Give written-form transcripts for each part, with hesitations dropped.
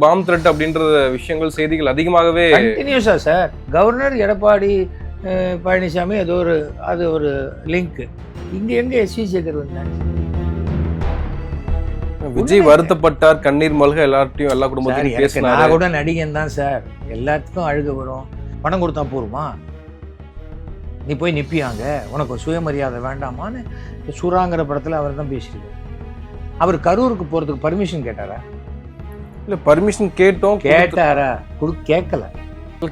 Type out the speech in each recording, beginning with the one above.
Bomb thread அப்படின்ற விஷயங்கள் செய்திகள் அதிகமாகவே கண்டினியூஸா சார். கவர்னர் எடப்பாடி பழனிசாமி அது ஒரு லிங்க். இங்க எங்க எஸ்வி சேகர் வந்தாங்க? விஜய் வருத்தப்பட்டார், கண்ணீர் மல்க எல்லார்ட்டையும் எல்லா குடும்பத்தையும் பேசினாரு. நான் கூட நடிகன் தான் சார். எல்லாத்துக்கும் அழுக வரும். பணம் கொடுத்தா போருமா? நீ போய் நிப்பியாங்க, உனக்கு சுயமரியாதை வேண்டாமான்னு சுறாங்கிற படத்துல அவர் தான் பேசியிருக்காரு. அவர் கரூருக்கு போறதுக்கு பர்மிஷன் கேட்டாரா? இல்ல பர்மிஷன் கேட்டாரா? கேட்கல.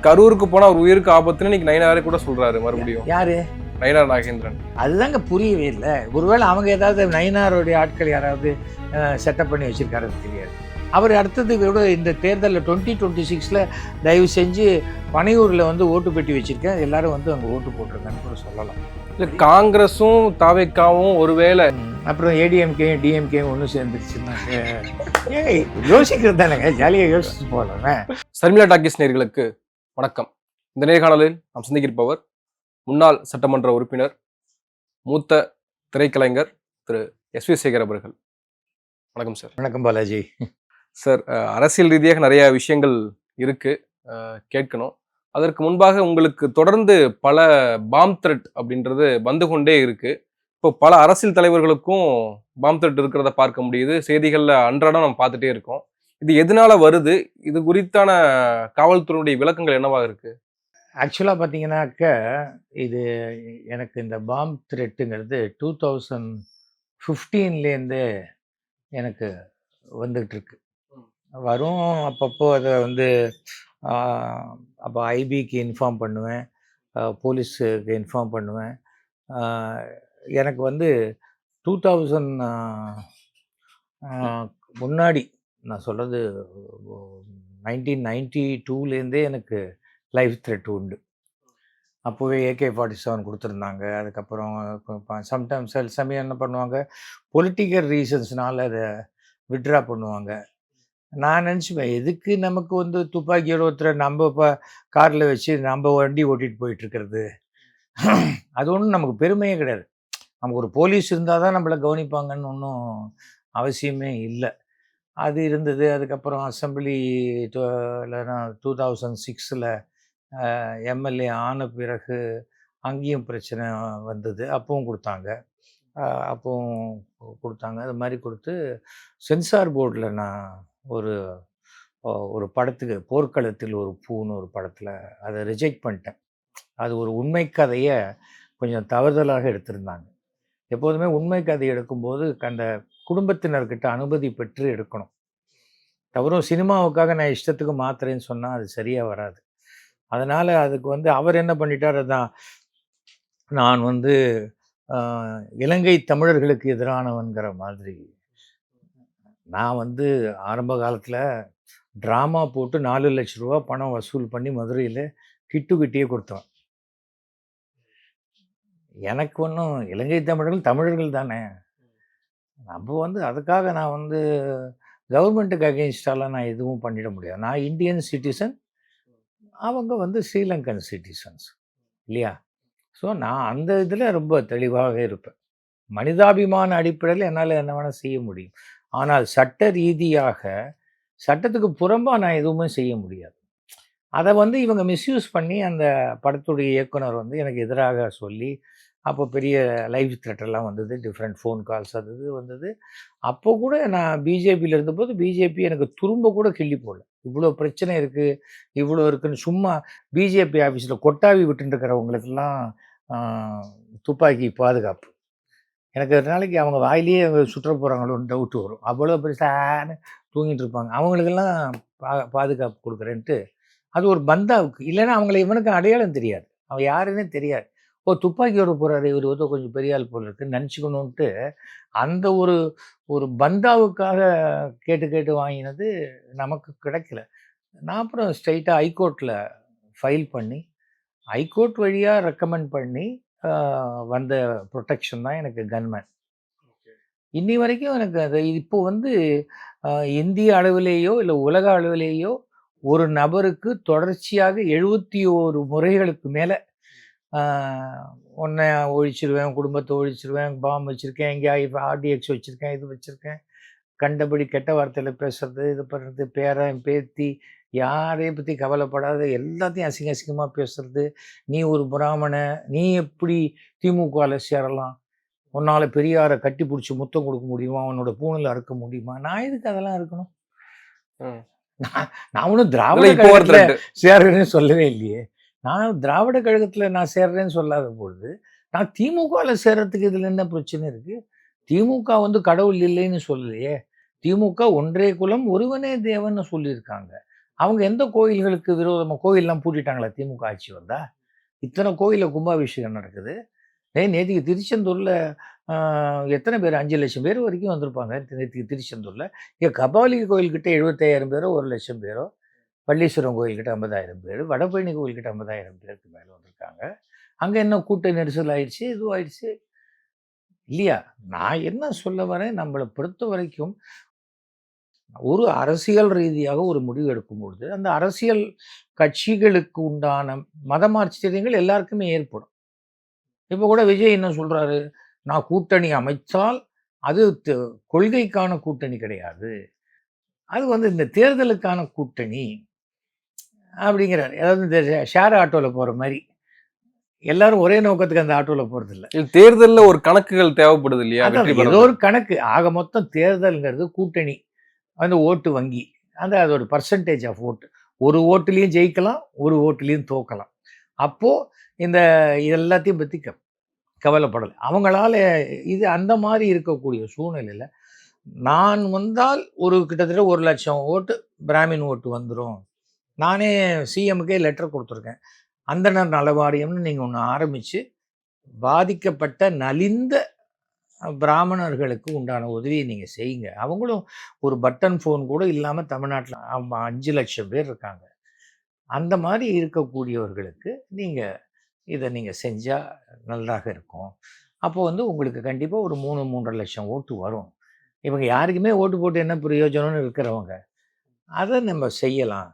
கரூருக்கு போனா அவர் உயிருக்கு ஆபத்துன்னு இன்னைக்கு நயினாரே கூட சொல்றாரு. மறுபடியும் யாரு? நயினார் நாகேந்திரன். அதுதாங்க புரியவே இல்லை. ஒருவேளை அவங்க ஏதாவது நயினாருடைய ஆட்கள் யாராவது செட்டப் பண்ணி வச்சிருக்காரு தெரியாது. அவர் அடுத்தது விட இந்த தேர்தலில் 2026 தயவு செஞ்சு பனையூரில் வந்து ஓட்டு பெட்டி வச்சிருக்கேன், எல்லாரும் வந்து அங்கே ஓட்டு போட்டிருக்கான்னு கூட சொல்லலாம். இல்லை காங்கிரஸும் தாவேக்காவும் ஒருவேளை அப்புறம் ஏடிஎம்கே டிஎம்கே ஒன்று சேர்ந்துருச்சுன்னா யோசிக்கிறது தானேங்க, ஜாலியாக யோசிச்சு போகலாமே. சர்மிளா டாக்கீஸ் நேயர்களுக்கு வணக்கம். இந்த நேர்காணலில் நாம் சந்திக்கிருப்பவர் முன்னாள் சட்டமன்ற உறுப்பினர், மூத்த திரைக்கலைஞர் திரு எஸ்வி சேகர் அவர்கள். வணக்கம் சார். வணக்கம் பாலாஜி. சார், அரசியல் ரீதியாக நிறைய விஷயங்கள் இருக்கு கேட்கணும். அதற்கு முன்பாக உங்களுக்கு தொடர்ந்து பல பாம் த்ரெட் அப்படின்றது வந்து கொண்டே இருக்கு. இப்போ பல அரசியல் தலைவர்களுக்கும் பாம் த்ரெட் இருக்கிறத பார்க்க முடியுது. செய்திகள்ல அன்றாடம் நம்ம பார்த்துட்டே இருக்கோம். இது எதனால வருது? இது குறித்தான காவல்துறையுடைய விளக்கங்கள் என்னவாக இருக்கு? ஆக்சுவலாக பார்த்தீங்கன்னாக்க இது எனக்கு இந்த பாம் த்ரெட்டுங்கிறது 2015லேருந்தே எனக்கு வந்துகிட்டு இருக்கு. வரும் அப்பப்போ அதை வந்து அப்போ ஐபிக்கு இன்ஃபார்ம் பண்ணுவேன், போலீஸுக்கு இன்ஃபார்ம் பண்ணுவேன். எனக்கு வந்து 2000 முன்னாடி நான் சொல்கிறது 1992லேருந்தே எனக்கு லைஃப் த்ரெட் உண்டு. அப்போவே AK-47 கொடுத்துருந்தாங்க. அதுக்கப்புறம் சம்டைம்ஸ் சில சமயம் என்ன பண்ணுவாங்க, பொலிட்டிக்கல் ரீசன்ஸ்னால அதை விட்ரா பண்ணுவாங்க. நான் நினச்சிப்பேன், எதுக்கு நமக்கு வந்து துப்பாக்கியோட ஒருத்தர் நம்ம இப்போ காரில் வச்சு நம்ம வண்டி ஓட்டிகிட்டு போயிட்டுருக்கிறது, அது ஒன்றும் நமக்கு பெருமையே கிடையாது. நமக்கு ஒரு போலீஸ் இருந்தால் தான் நம்மளை கவனிப்பாங்கன்னு ஒன்றும் அவசியமே இல்லை. அது இருந்தது. அதுக்கப்புறம் அசம்பிளி 2006 எம்எல்ஏ ஆன பிறகு அங்கேயும் பிரச்சனை வந்தது. அப்பவும் கொடுத்தாங்க. அது மாதிரி கொடுத்து சென்சார் போர்டில் நான் ஒரு படத்துக்கு போர்க்களத்தில் ஒரு பூன்னு ஒரு படத்தில் அதை ரிஜெக்ட் பண்ணிட்டேன். அது ஒரு உண்மை கதையை கொஞ்சம் தவறுதலாக எடுத்திருந்தாங்க. எப்போதுமே உண்மை கதை எடுக்கும்போது அந்த குடும்பத்தினர்கிட்ட அனுமதி பெற்று எடுக்கணும். தவறும் சினிமாவுக்காக நான் இஷ்டத்துக்கு மாத்துறேன்னு சொன்னால் அது சரியாக வராது. அதனால் அதுக்கு வந்து அவர் என்ன பண்ணிட்டார், அதான் நான் வந்து இலங்கை தமிழர்களுக்கு எதிரானவன்கிற மாதிரி. நான் வந்து ஆரம்ப காலத்தில் ட்ராமா போட்டு 4 லட்ச ரூபா பணம் வசூல் பண்ணி மதுரையில் கிட்டியே கொடுத்தோம். எனக்கு ஒன்றும் இலங்கை தமிழர்கள் தானே. அப்போ வந்து அதுக்காக நான் வந்து கவர்மெண்ட்டுக்கு அகெயின்ஸ்டாலாம் நான் எதுவும் பண்ணிட முடியாது. நான் இந்தியன் சிட்டிசன், அவங்க வந்து ஸ்ரீலங்கன் சிட்டிசன்ஸ் இல்லையா? ஸோ நான் அந்த இதில் ரொம்ப தெளிவாக இருப்பேன். மனிதாபிமான அடிப்படையில் என்னால் என்ன வேணால் செய்ய முடியும். ஆனால் சட்ட ரீதியாக சட்டத்துக்கு புறம்பாக நான் எதுவுமே செய்ய முடியாது. அதை வந்து இவங்க மிஸ்யூஸ் பண்ணி அந்த படத்துடைய இயக்குனர் வந்து எனக்கு எதிராக சொல்லி, அப்போ பெரிய லைவ் த்ரெட்டெல்லாம் வந்தது, டிஃப்ரெண்ட் ஃபோன் கால்ஸ் அது இது வந்தது. அப்போ கூட நான் பிஜேபியில் இருந்தபோது பிஜேபி எனக்கு துரும்ப கூட கிள்ளி போடல. இவ்வளோ பிரச்சனை இருக்குது, இவ்வளோ இருக்குன்னு சும்மா பிஜேபி ஆஃபீஸில் கொட்டாவி விட்டுருக்கிறவங்களுக்கெல்லாம் துப்பாக்கி பாதுகாப்பு. எனக்கு ஒரு நாளைக்கு அவங்க வாயிலேயே சுற்ற போகிறாங்களோன்னு டவுட் வரும். அவ்வளோ பெருசான்னு தூங்கிட்டு இருப்பாங்க. அவங்களுக்கெல்லாம் பாதுகாப்பு கொடுக்குறேன்ட்டு அது ஒரு பந்தாவுக்கு. இல்லைன்னா அவங்கள இவனுக்கு அடையாளம் தெரியாது, அவன் யாருன்னே தெரியாது. துப்பாக்கியோட போகிறாரு இவர் வந்து கொஞ்சம் பெரிய ஆள் போல் இருக்குன்னு நினச்சிக்கணுன்ட்டு அந்த ஒரு பந்தாவுக்காக கேட்டு வாங்கினது நமக்கு கிடைக்கல. நான் அப்புறம் ஸ்ட்ரைட்டாக ஹைகோர்ட்டில் ஃபைல் பண்ணி ஹைகோர்ட் வழியாக ரெக்கமெண்ட் பண்ணி வந்த ப்ரொடெக்ஷன் தான் எனக்கு கன்மேன். இன்னி வரைக்கும் எனக்கு அது இப்போ வந்து இந்திய அளவிலேயோ இல்லை உலக அளவிலேயோ ஒரு நபருக்கு தொடர்ச்சியாக 71 முறைகளுக்கு மேலே உன்னை ஒழிச்சிருவேன், குடும்பத்தை ஒழிச்சிருவேன், பாம் வச்சுருக்கேன், இங்கே RDX வச்சுருக்கேன், இது வச்சுருக்கேன், கண்டபடி கெட்ட வார்த்தையில் பேசுறது, இது பண்ணுறது, பேரன் பேத்தி யாரையும் பற்றி கவலைப்படாத எல்லாத்தையும் அசிங்க அசிங்கமாக பேசுறது. நீ ஒரு பிராமண, நீ எப்படி திமுகவில் சேரலாம், உன்னால் பெரியாரை கட்டி பிடிச்சி முத்தம் கொடுக்க முடியுமா, உன்னோட பூணில் அறுக்க முடியுமா? நான் எதுக்கு அதெல்லாம் இருக்கணும்? ம். நான் ஒன்றும் திராவிட இதெல்லாம் இப்போ ஒரு கழகத்தில் threat. சேர்றேன்னு சொல்லவே இல்லையே. நான் திராவிட கழகத்தில் நான் சேர்றேன்னு சொல்லாத பொழுது நான் திமுகவில் சேர்றதுக்கு இதில் என்ன பிரச்சனை இருக்குது? திமுக வந்து கடவுள் இல்லைன்னு சொல்லலையே. திமுக ஒன்றே குலம் ஒருவனே தேவன்னு சொல்லியிருக்காங்க. அவங்க எந்த கோயில்களுக்கு விரோதமாக கோயிலெலாம் பூட்டிட்டாங்களா திமுக ஆட்சி வந்தா? இத்தனை கோயிலில் கும்பாபிஷேகம் நடக்குது. நேத்திக்கு திருச்செந்தூரில் எத்தனை பேர் 5,00,000 பேர் வரைக்கும் வந்திருப்பாங்க. நேத்திக்கு திருச்செந்தூரில் இங்கே கபாலி கோயில்கிட்ட 75,000 பேரோ 1,00,000 பேரோ, பள்ளீஸ்வரம் கோயில்கிட்ட 50,000 பேர், வடபழனி கோயில்கிட்ட 50,000 பேருக்கு மேலே வந்திருக்காங்க. அங்கே என்ன கூட்ட நெரிசல் ஆயிடுச்சு, இதுவாயிடுச்சு இல்லையா? நான் என்ன சொல்ல வரேன், நம்மளை பொறுத்த வரைக்கும் ஒரு அரசியல் ரீதியாக ஒரு முடிவு எடுக்கும் பொழுது அந்த அரசியல் கட்சிகளுக்கு உண்டான மதமாச்சரியங்கள் எல்லாருக்குமே ஏற்படும். இப்போ கூட விஜய் என்ன சொல்றாரு, நான் கூட்டணி அமைச்சால் அது கொள்கைக்கான கூட்டணி கிடையாது, அது வந்து இந்த தேர்தலுக்கான கூட்டணி அப்படிங்கிறாரு. அதாவது இந்த ஷேர் ஆட்டோவில் போகிற மாதிரி எல்லாரும் ஒரே நோக்கத்துக்கு அந்த ஆட்டோவில் போகிறது இல்லை. தேர்தல்ல ஒரு கணக்குகள் தேவைப்படுது இல்லையா? வெற்றி ஏதோ பெற ஒரு கணக்கு. ஆக மொத்தம் தேர்தல்ங்கிறது கூட்டணி, அந்த ஓட்டு வங்கி, அது ஒரு பர்சன்டேஜ் ஆஃப் ஓட்டு. ஒரு ஓட்டுலேயும் ஜெயிக்கலாம், ஒரு ஓட்டுலேயும் தோக்கலாம். அப்போது இந்த எல்லாத்தையும் பற்றி கவலைப்படலை. அவங்களால இது அந்த மாதிரி இருக்கக்கூடிய சூழ்நிலையில் நான் வந்தால் ஒரு கிட்டத்தட்ட 1,00,000 ஓட்டு பிராமின் ஓட்டு வந்துடும். நானே சிஎம்முக்கே லெட்டர் கொடுத்துருக்கேன். அந்தணர் நல வாரியம்னு நீங்கள் ஒன்று ஆரம்பித்து பாதிக்கப்பட்ட நலிந்த பிராமணர்களுக்கு உண்டான உதவியை நீங்கள் செய்யுங்க. அவங்களும் ஒரு பட்டன் ஃபோன் கூட இல்லாமல் தமிழ்நாட்டில் 5,00,000 பேர் இருக்காங்க. அந்த மாதிரி இருக்கக்கூடியவர்களுக்கு நீங்கள் இதை நீங்கள் செஞ்சால் நல்லாக இருக்கும். அப்போ வந்து உங்களுக்கு கண்டிப்பாக ஒரு 3-3.5 லட்சம் ஓட்டு வரும். இவங்க யாருக்குமே ஓட்டு போட்டு என்ன பிரயோஜனம்னு இருக்கிறவங்க அதை நம்ம செய்யலாம்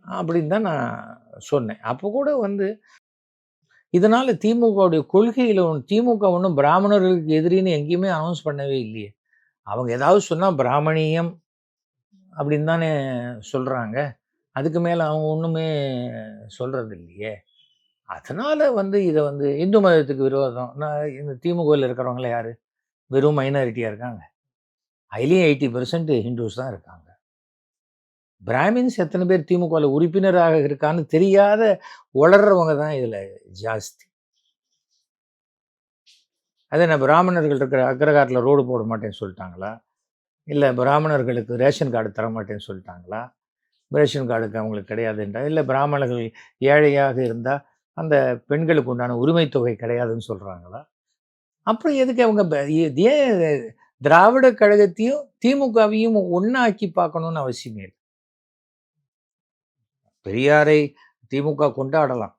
அப்படின்னு தான் நான் சொன்னேன். அப்போ கூட வந்து இதனால் திமுகவுடைய கொள்கையில் திமுக ஒன்றும் பிராமணர்களுக்கு எதிரின்னு எங்கேயுமே அனௌன்ஸ் பண்ணவே இல்லையே. அவங்க ஏதாவது சொன்னால் பிராமணியம் அப்படின்னு தானே சொல்கிறாங்க. அதுக்கு மேலே அவங்க ஒன்றுமே சொல்கிறது இல்லையே. அதனால் வந்து இதை வந்து இந்து மதத்துக்கு விரோதம். நான் இந்த திமுகவில் இருக்கிறவங்கள யார் வெறும் மைனாரிட்டியாக இருக்காங்க. அதுலேயும் 80% ஹிந்துஸ் தான் இருக்காங்க. பிராமின்ஸ் எத்தனை பேர் திமுகவில் உறுப்பினராக இருக்கான்னு தெரியாத உளர்றவங்க தான் இதில் ஜாஸ்தி. அதே நான் பிராமணர்கள் இருக்கிற அக்ரகாரத்தில் ரோடு போட மாட்டேன்னு சொல்லிட்டாங்களா, இல்லை பிராமணர்களுக்கு ரேஷன் கார்டு தர மாட்டேன்னு சொல்லிட்டாங்களா, ரேஷன் கார்டுக்கு அவங்களுக்கு கிடையாதுன்றா, இல்லை பிராமணர்கள் ஏழையாக இருந்தால் அந்த பெண்களுக்கு உண்டான உரிமை தொகை கிடையாதுன்னு சொல்கிறாங்களா? அப்புறம் எதுக்கு அவங்க ஏன் திராவிட கழகத்தையும் திமுகவையும் ஒன்றாக்கி பார்க்கணுன்னு அவசியமே இல்லை. பெரியாரை திமுக கொண்டாடலாம்,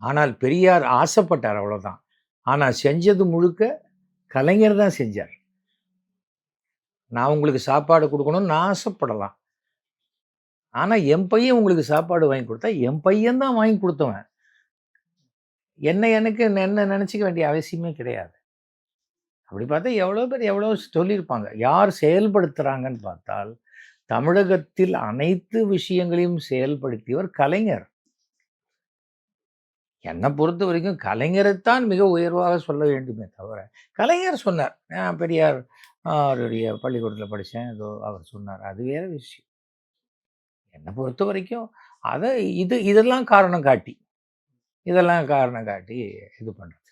ஆனால் பெரியார் ஆசைப்பட்டார், அவ்வளோதான். ஆனால் செஞ்சது முழுக்க கலைஞர் தான் செஞ்சார். நான் உங்களுக்கு சாப்பாடு கொடுக்கணும்னு நான் ஆசைப்படலாம், ஆனால் என் பையன் உங்களுக்கு சாப்பாடு வாங்கி கொடுத்தா என் பையன் தான் வாங்கி கொடுத்தவன். எனக்கு என்ன நினச்சிக்க வேண்டிய அவசியமே கிடையாது. அப்படி பார்த்தா எவ்வளோ பேர் எவ்வளோ சொல்லியிருப்பாங்க. யார் செயல்படுத்துகிறாங்கன்னு பார்த்தால் தமிழகத்தில் அனைத்து விஷயங்களையும் செயல்படுத்தியவர் கலைஞர். என்னை பொறுத்த வரைக்கும் கலைஞரைத்தான் மிக உயர்வாக சொல்ல வேண்டுமே தவிர, கலைஞர் சொன்னார், நான் பெரியார் அவருடைய பள்ளிக்கூடத்தில் படித்தேன், ஏதோ அவர் சொன்னார், அது வேறு விஷயம். என்னை பொறுத்த வரைக்கும் அதை இதெல்லாம் காரணம் காட்டி இது பண்ணுறது.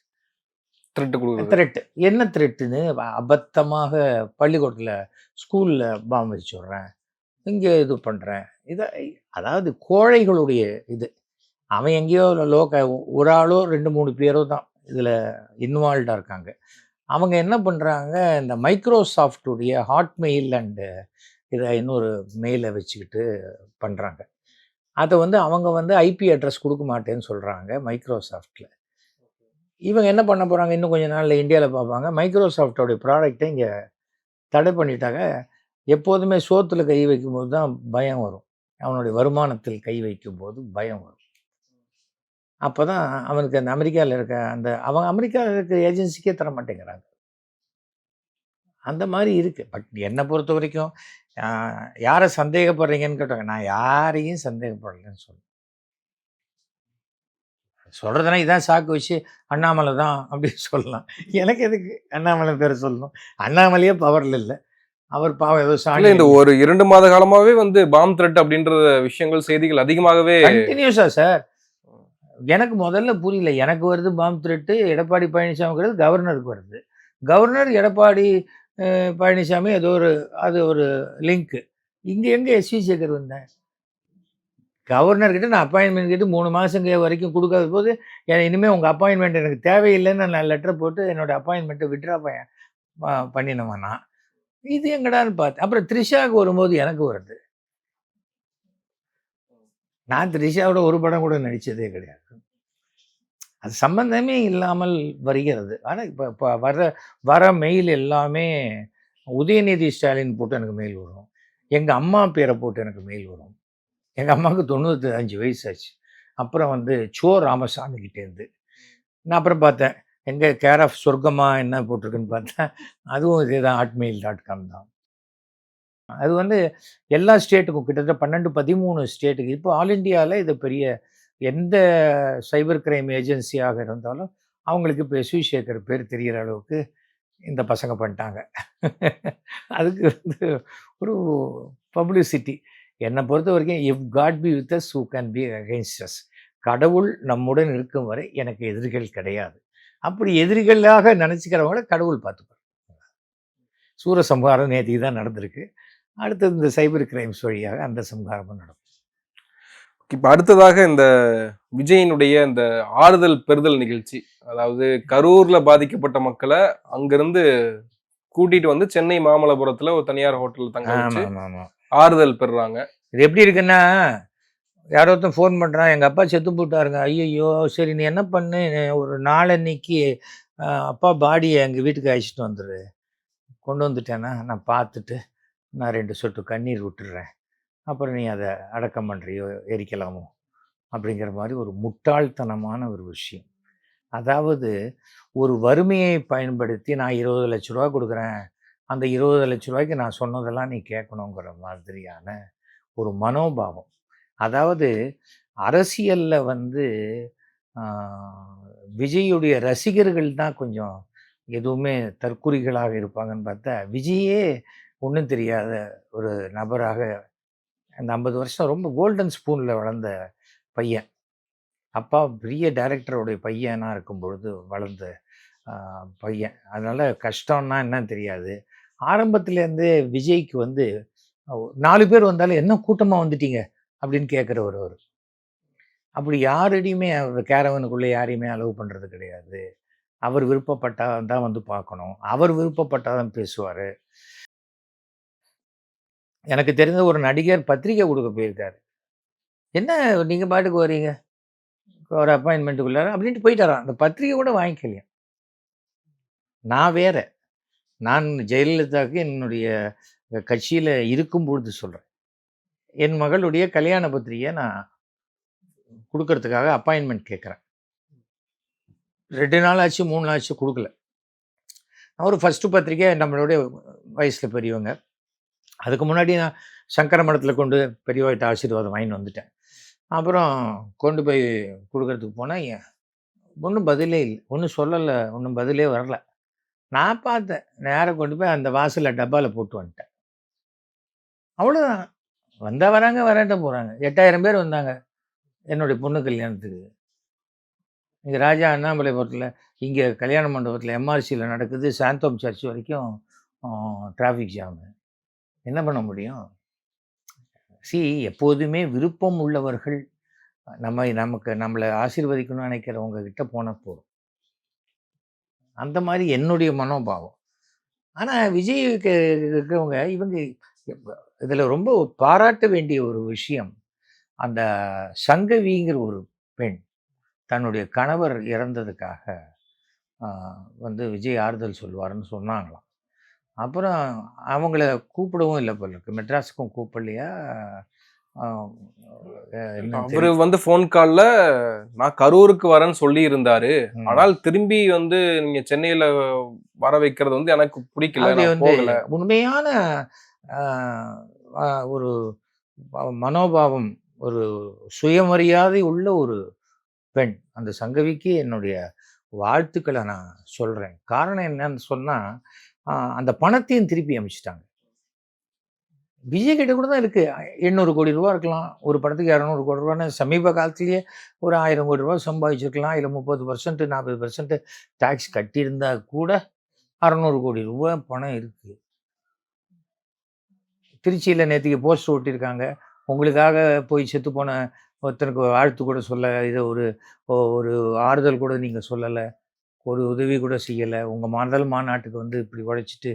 த்ரெட்டு என்ன த்ரெட்டுன்னு அபத்தமாக பள்ளிக்கூடத்தில் ஸ்கூலில் பாம்பு வச்சு விட்றேன், இங்கே இது பண்ணுறேன், அதாவது கோழைகளுடைய இது. அவன் எங்கேயோ ஒரு ஆளோ 2-3 பேரோ தான் இதில் இன்வால்வ்டாக இருக்காங்க. அவங்க என்ன பண்ணுறாங்க, இந்த மைக்ரோசாஃப்டுடைய ஹாட்மெயில் அண்டு இதை இன்னொரு மெயிலை வச்சுக்கிட்டு பண்ணுறாங்க. அதை வந்து அவங்க வந்து ஐபி அட்ரஸ் கொடுக்க மாட்டேன்னு சொல்கிறாங்க மைக்ரோசாஃப்டில். இவங்க என்ன பண்ண போகிறாங்க, இன்னும் கொஞ்சம் நாளில் இந்தியாவில் பார்ப்பாங்க, மைக்ரோசாஃப்டோடைய ப்ராடக்டை இங்கே தடை பண்ணிட்டாங்க. எப்போதுமே சோத்தில் கை வைக்கும்போது தான் பயம் வரும், அவனுடைய வருமானத்தில் கை வைக்கும்போது பயம் வரும். அப்போ தான் அவனுக்கு அந்த அமெரிக்காவில் இருக்க அவங்க அமெரிக்காவில் இருக்க ஏஜென்சிக்கே தர மாட்டேங்கிறாங்க. அந்த மாதிரி இருக்குது. பட் என்னை பொறுத்த வரைக்கும் யாரை சந்தேகப்படுறீங்கன்னு கேட்டாங்க, நான் யாரையும் சந்தேகப்படலைன்னு சொல்லுவேன். சொல்கிறதுனா இதான் சாக்கு வச்சு அண்ணாமலை தான் அப்படின்னு சொல்லலாம். எனக்கு எதுக்கு அண்ணாமலை பேரை சொல்லணும்? அண்ணாமலையே பவரில் இல்லை. அவர் பாவம் ஏதோ இல்ல சாணி இந்த ஒரு 2 மாத காலமாவே வந்து பாம் த்ரெட் அப்படின்ற விஷயங்கள் செய்திகள் அதிகமாகவே கண்டினியூஸா சார். எனக்கு முதல்ல புரியல. எனக்கு வருது பாம் த்ரெட்டு, எடப்பாடி பழனிசாமிக்கு வருது, கவர்னருக்கு வருது. கவர்னர் எடப்பாடி பழனிசாமி ஏதோ அது ஒரு லிங்க்கு. இங்கே எங்கே எஸ்வி சேகர் வந்தேன்? கவர்னர்கிட்ட நான் அப்பாயின்மெண்ட் கேட்டு 3 மாதம் வரைக்கும் கொடுக்காத போது, இனிமேல் உங்கள் அப்பாயின்மெண்ட் எனக்கு தேவையில்லைன்னு நான் லெட்டர் போட்டு என்னோட அப்பாயின்மெண்ட்டை வித்ட்ரா பண்ணினவன் நான். இது எங்கடான்னு பார்த்தேன். அப்புறம் த்ரிஷாவுக்கு வரும்போது எனக்கு வருது. நான் த்ரிஷாவோட ஒரு படம் கூட நடித்ததே கிடையாது. அது சம்பந்தமே இல்லாமல் வருகிறது. ஆனால் இப்போ வர மெயில் எல்லாமே உதயநிதி ஸ்டாலின் போட்டு எனக்கு மெயில் வரும். எங்கள் அம்மா பேரை போட்டு எனக்கு மெயில் வரும். எங்கள் அம்மாவுக்கு 95 வயசு ஆச்சு. அப்புறம் வந்து சோ ராமசாமி கிட்டேருந்து நான் அப்புறம் பார்த்தேன், எங்கே கேர் ஆஃப் சொர்க்கமா என்ன போட்டிருக்குன்னு பார்த்தேன். அதுவும் இதே தான் hotmail.com தான். அது வந்து எல்லா ஸ்டேட்டுக்கும் கிட்டத்தட்ட 12, 13 ஸ்டேட்டுக்கு இப்போ ஆல் இண்டியாவில் இது பெரிய எந்த சைபர் கிரைம் ஏஜென்சியாக இருந்தாலும் அவங்களுக்கு இப்போ எஸ்வி சேகர் பேர் தெரிகிற அளவுக்கு இந்த பசங்க பண்ணிட்டாங்க. அதுக்கு வந்து ஒரு பப்ளிசிட்டி. என்னை பொறுத்த வரைக்கும் if God be with us who can be against us. கடவுள் நம்முடன் இருக்கும் வரை எனக்கு எதிரிகள் கிடையாது. அப்படி எதிரிகளாக நினச்சிக்கிறவங்கள கடவுள் பார்த்துப்பார். சூரசம்ஹாரம் நேற்றுக்கு தான் நடந்திருக்கு. அடுத்தது இந்த சைபர் கிரைம்ஸ் வழியாக அந்த சம்ஹாரமும் நடக்கும். இப்ப அடுத்ததாக இந்த விஜயினுடைய இந்த ஆறுதல் பெறுதல் நிகழ்ச்சி, அதாவது கரூர்ல பாதிக்கப்பட்ட மக்களை அங்கிருந்து கூட்டிட்டு வந்து சென்னை மாமல்லபுரத்துல ஒரு தனியார் ஹோட்டல்ல தங்க வச்சு ஆமாம் ஆமாம். ஆறுதல் பெறுறாங்க. இது எப்படி இருக்குன்னா, யாரோ ஒருத்தன் ஃபோன் பண்ணுறான், எங்கள் அப்பா செத்து போட்டாருங்க. ஐயையோ! சரி நீ என்ன பண்ணு, ஒரு நாளன்னைக்கு அப்பா பாடியை எங்கள் வீட்டுக்கு அழைச்சிட்டு வந்துடு. கொண்டு வந்துட்டேன்னா நான் பார்த்துட்டு நான் 2 சொட்டு கண்ணீர் விட்டுடுறேன். அப்புறம் நீ அதை அடக்கம் பண்ணுறியோ எரிக்கலாமோ அப்படிங்கிற மாதிரி ஒரு முட்டாள்தனமான ஒரு விஷயம். அதாவது ஒரு வறுமையை பயன்படுத்தி நான் 20 லட்ச ரூபா கொடுக்குறேன், அந்த 20 லட்ச ரூபாய்க்கு நான் சொன்னதெல்லாம் நீ கேட்கணுங்கிற மாதிரியான ஒரு மனோபாவம். அதாவது அரசியலில் வந்து விஜயுடைய ரசிகர்கள் தான் கொஞ்சம் எதுவுமே தற்குறிகளாக இருப்பாங்கன்னு பார்த்தா, விஜயே ஒன்றும் தெரியாத ஒரு நபராக அந்த 50 வருஷம் ரொம்ப கோல்டன் ஸ்பூனில் வளர்ந்த பையன். அப்பா பெரிய டைரக்டருடைய பையனாக இருக்கும் பொழுது வளர்ந்த பையன். அதனால் கஷ்டம்னா என்னன்னு தெரியாது. ஆரம்பத்துலேருந்தே விஜய்க்கு வந்து 4 பேர் வந்தாலும் என்ன கூட்டமாக வந்துட்டீங்க அப்படின்னு கேட்குறவர் அவர். அப்படி யாரிடையுமே அவர் கேரவனுக்குள்ளே யாரையுமே அலோவ் பண்ணுறது கிடையாது. அவர் விருப்பப்பட்டா தான் வந்து பார்க்கணும். அவர் விருப்பப்பட்டா தான் பேசுவார். எனக்கு தெரிந்த ஒரு நடிகர் பத்திரிக்கை கொடுக்க போயிருக்காரு. என்ன நீங்கள் பாட்டுக்கு வரீங்க ஒரு அப்பாயின்மெண்ட்டுக்குள்ளார அப்படின்ட்டு போயிட்டாராம். அந்த பத்திரிக்கை கூட வாங்கிக்கலையா. நான் வேற. நான் ஜெயலலிதாவுக்கு என்னுடைய கட்சியில் இருக்கும் பொழுது சொல்கிறேன். என் மகளுடைய கல்யாண பத்திரிகையை நான் கொடுக்கறதுக்காக அப்பாயின்மெண்ட் கேட்குறேன். 2 நாள் ஆச்சு 3 நாள் ஆச்சு கொடுக்கல. நான் ஒரு ஃபஸ்ட்டு பத்திரிக்கை நம்மளுடைய வயசில் பெரியவங்க. அதுக்கு முன்னாடி நான் சங்கர மடத்தில் கொண்டு பெரியவாகிட்ட ஆசீர்வாதம் வாங்கிட்டு வந்துட்டேன். அப்புறம் கொண்டு போய் கொடுக்கறதுக்கு போனால் ஒன்றும் பதிலே இல்லை. ஒன்றும் சொல்லலை, ஒன்றும் பதிலே வரல. நான் பார்த்தேன், நேராக கொண்டு போய் அந்த வாசலில் டப்பாவில் போட்டு வந்துட்டேன். அவ்வளோதான். வந்தால் வராங்க, வராட்ட போகிறாங்க. 8000 பேர் வந்தாங்க என்னுடைய பொண்ணு கல்யாணத்துக்கு. இங்கே ராஜா அண்ணாமலைபுரத்தில் இங்கே கல்யாண மண்டபத்தில் எம்ஆர்சியில் நடக்குது. சாந்தோம் சர்ச் வரைக்கும் டிராஃபிக் ஜாமு. என்ன பண்ண முடியும்? எப்போதுமே விருப்பம் உள்ளவர்கள் நம்மளை ஆசீர்வதிக்கணும்னு நினைக்கிறவங்க கிட்ட போனால் போதும். அந்த மாதிரி என்னுடைய மனோபாவம். ஆனால் விஜய்க்கு இருக்கிறவங்க இவங்க இதில் ரொம்ப பாராட்ட வேண்டிய ஒரு விஷயம், அந்த சங்கவிங்கிற ஒரு பெண் தன்னுடைய கணவர் இறந்ததுக்காக வந்து விஜய் ஆறுதல் சொல்வார்னு சொன்னாங்களாம். அப்புறம் அவங்கள கூப்பிடவும் இல்லை போல இருக்கு. மெட்ராஸுக்கும் கூப்பிடலையா, என்ன அவரு வந்து ஃபோன் கால்ல நான் கரூருக்கு வரேன்னு சொல்லி இருந்தாரு. ஆனால் திரும்பி வந்து நீங்க சென்னையில வர வைக்கிறது வந்து எனக்கு பிடிக்கல. அது நான் வந்து போகல. உண்மையான ஒரு மனோபாவம், ஒரு சுயமரியாதை உள்ள ஒரு பெண். அந்த சங்கவிக்கு என்னுடைய வாழ்த்துக்களை நான் சொல்றேன். காரணம் என்னன்னு சொன்னா, அந்த பணத்தையும் திருப்பி அனுப்பிச்சிட்டாங்க. விஜய் கிட்ட கூட தான் இருக்கு. 800 கோடி ரூபா இருக்கலாம். ஒரு படத்துக்கு 200 கோடி ரூபான்னு சமீப காலத்திலேயே ஒரு 1000 கோடி ரூபா சம்பாதிச்சிருக்கலாம். இல்ல 30% 40% டாக்ஸ் கட்டியிருந்தா கூட 600 கோடி ரூபா பணம் இருக்கு. திருச்சியில நேத்திக்கு போஸ்டர் ஒட்டியிருக்காங்க. உங்களுக்காக போய் செத்து போன ஒருத்தனுக்கு வாழ்த்து கூட சொல்ல, இத ஒரு ஆறுதல் கூட நீங்க சொல்லல. ஒரு உதவி கூட செய்யல. உங்க மாநாட்டுக்கு வந்து இப்படி உழைச்சிட்டு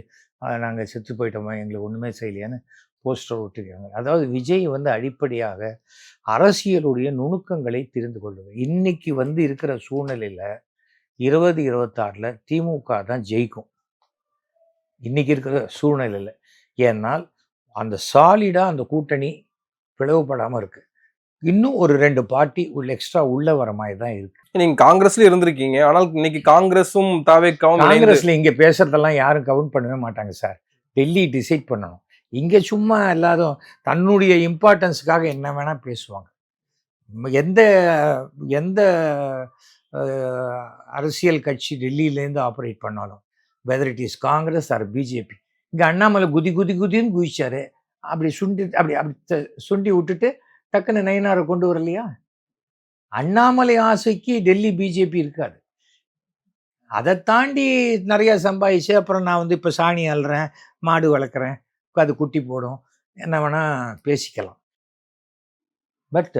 நாங்க செத்து போயிட்டோமா, எங்களுக்கு ஒண்ணுமே செய்யலையான்னு போஸ்டர் ஒட்டியிருக்காங்க. அதாவது விஜய் வந்து அடிப்படையாக அரசியலுடைய நுணுக்கங்களை தெரிந்து கொள்ளுங்க. இன்னைக்கு வந்து இருக்கிற சூழ்நிலையில 2026ல திமுக தான் ஜெயிக்கும். இன்னைக்கு இருக்கிற சூழ்நிலையில. ஏன்னால் அந்த சாலிடா அந்த கூட்டணி பிளவுபடாம இருக்கு. இன்னும் ஒரு 2 பார்ட்டி எக்ஸ்ட்ரா உள்ள வர மாதிரி தான் இருக்கு. நீங்க காங்கிரஸ்ல இருந்திருக்கீங்க. ஆனால் இன்னைக்கு காங்கிரஸும் தாவேக்காவும் இணைந்து காங்கிரஸ்ல இங்க பேசுறதெல்லாம் யாரும் கவுண்ட் பண்ணவே மாட்டாங்க சார். டெல்லி டிசைட் பண்ணணும். இங்க சும்மா எல்லாரும் தன்னுடைய இம்பார்ட்டன்ஸுக்காக என்ன வேணா பேசுவாங்க. எந்த எந்த அரசியல் கட்சி டெல்லியிலேருந்து ஆப்ரேட் பண்ணாலும், whether it is Congress or BJP. இங்க அண்ணாமலை குதின்னு குதிச்சாரு. அப்படி சுண்டி விட்டுட்டு டக்குன்னு நயினாரை கொண்டு வரலையா? அண்ணாமலை ஆசைக்கு டெல்லி பிஜேபி இருக்காது. அதை தாண்டி நிறைய சம்பாதிச்சு அப்புறம் நான் வந்து இப்போ சாணி அள்ளுறேன், மாடு வளர்க்குறேன், அது குட்டி போடும், என்ன வேணா பேசிக்கலாம். பட்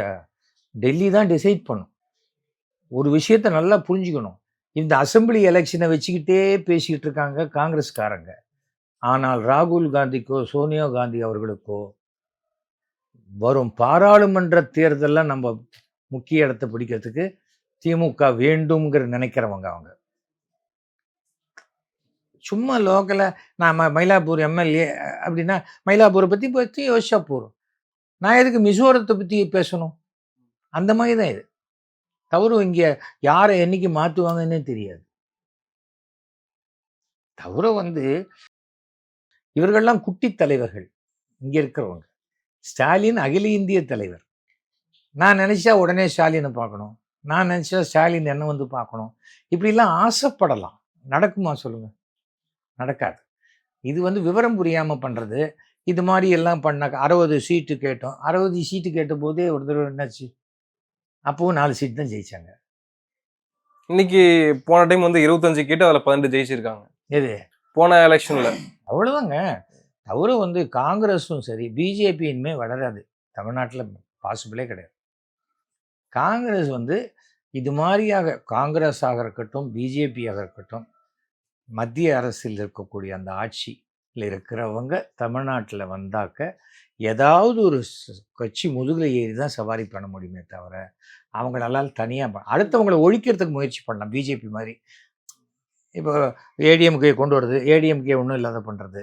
டெல்லி தான் டிசைட் பண்ணும். ஒரு விஷயத்த நல்லா புரிஞ்சுக்கணும். இந்த அசெம்பிளி எலெக்ஷனை வச்சுக்கிட்டே பேசிக்கிட்டு இருக்காங்க காங்கிரஸ்காரங்க. ஆனால் ராகுல் காந்திக்கோ சோனியா காந்தி அவர்களுக்கோ வரும் பாராளுமன்ற தேர்தலில் நம்ம முக்கிய இடத்தை பிடிக்கிறதுக்கு திமுக வேண்டும்ங்கிற நினைக்கிறவங்க அவங்க. சும்மா லோக்கலாக நான் மயிலாப்பூர் எம்எல்ஏ அப்படின்னா மயிலாப்பூரை பற்றி யோசிச்சா போகிறோம். நான் எதுக்கு மிசோரத்தை பற்றி பேசணும்? அந்த மாதிரி தான் இது. தவறு இங்கே யாரை என்னைக்கு மாற்றுவாங்கன்னே தெரியாது. தவிர வந்து இவர்கள்லாம் குட்டி தலைவர்கள். இங்கே இருக்கிறவங்க ஸ்டாலின் அகில இந்திய தலைவர். நான் நினைச்சா உடனே ஸ்டாலினை பார்க்கணும், நான் நினைச்சா ஸ்டாலின் என்ன வந்து பார்க்கணும், இப்படிலாம் ஆசைப்படலாம். நடக்குமா சொல்லுங்க? நடக்காது. இது வந்து விவரம் புரியாம பண்றது. இது மாதிரி எல்லாம் பண்ணாக்க 60 சீட்டு கேட்டோம். 60 சீட்டு கேட்ட போதே ஒரு தடவை என்னாச்சு? அப்பவும் 4 சீட் தான் ஜெயிச்சாங்க. இன்னைக்கு போன டைம் வந்து 25 கேட்டு அதில் 18 ஜெயிச்சிருக்காங்க. எது போன எலெக்ஷன்ல. அவ்வளவுதாங்க. அவரு வந்து காங்கிரஸும் சரி பிஜேபி இனிமே வளராது தமிழ்நாட்டில், பாசிபிளே கிடையாது. காங்கிரஸ் வந்து இது மாதிரியாக காங்கிரஸாக இருக்கட்டும் பிஜேபியாக இருக்கட்டும், மத்திய அரசில் இருக்கக்கூடிய அந்த ஆட்சியில் இருக்கிறவங்க தமிழ்நாட்டில் வந்தாக்க ஏதாவது ஒரு கட்சி முதுகில் ஏறி தான் சவாரி பண்ண முடியுமே தவிர அவங்களால தனியாக அடுத்தவங்களை ஒழிக்கிறதுக்கு முயற்சி பண்ணலாம். பிஜேபி மாதிரி இப்போ ஏடிஎம்கே கொண்டு வருது, ஏடிஎம்கே ஒன்றும் இல்லாத பண்ணுறது,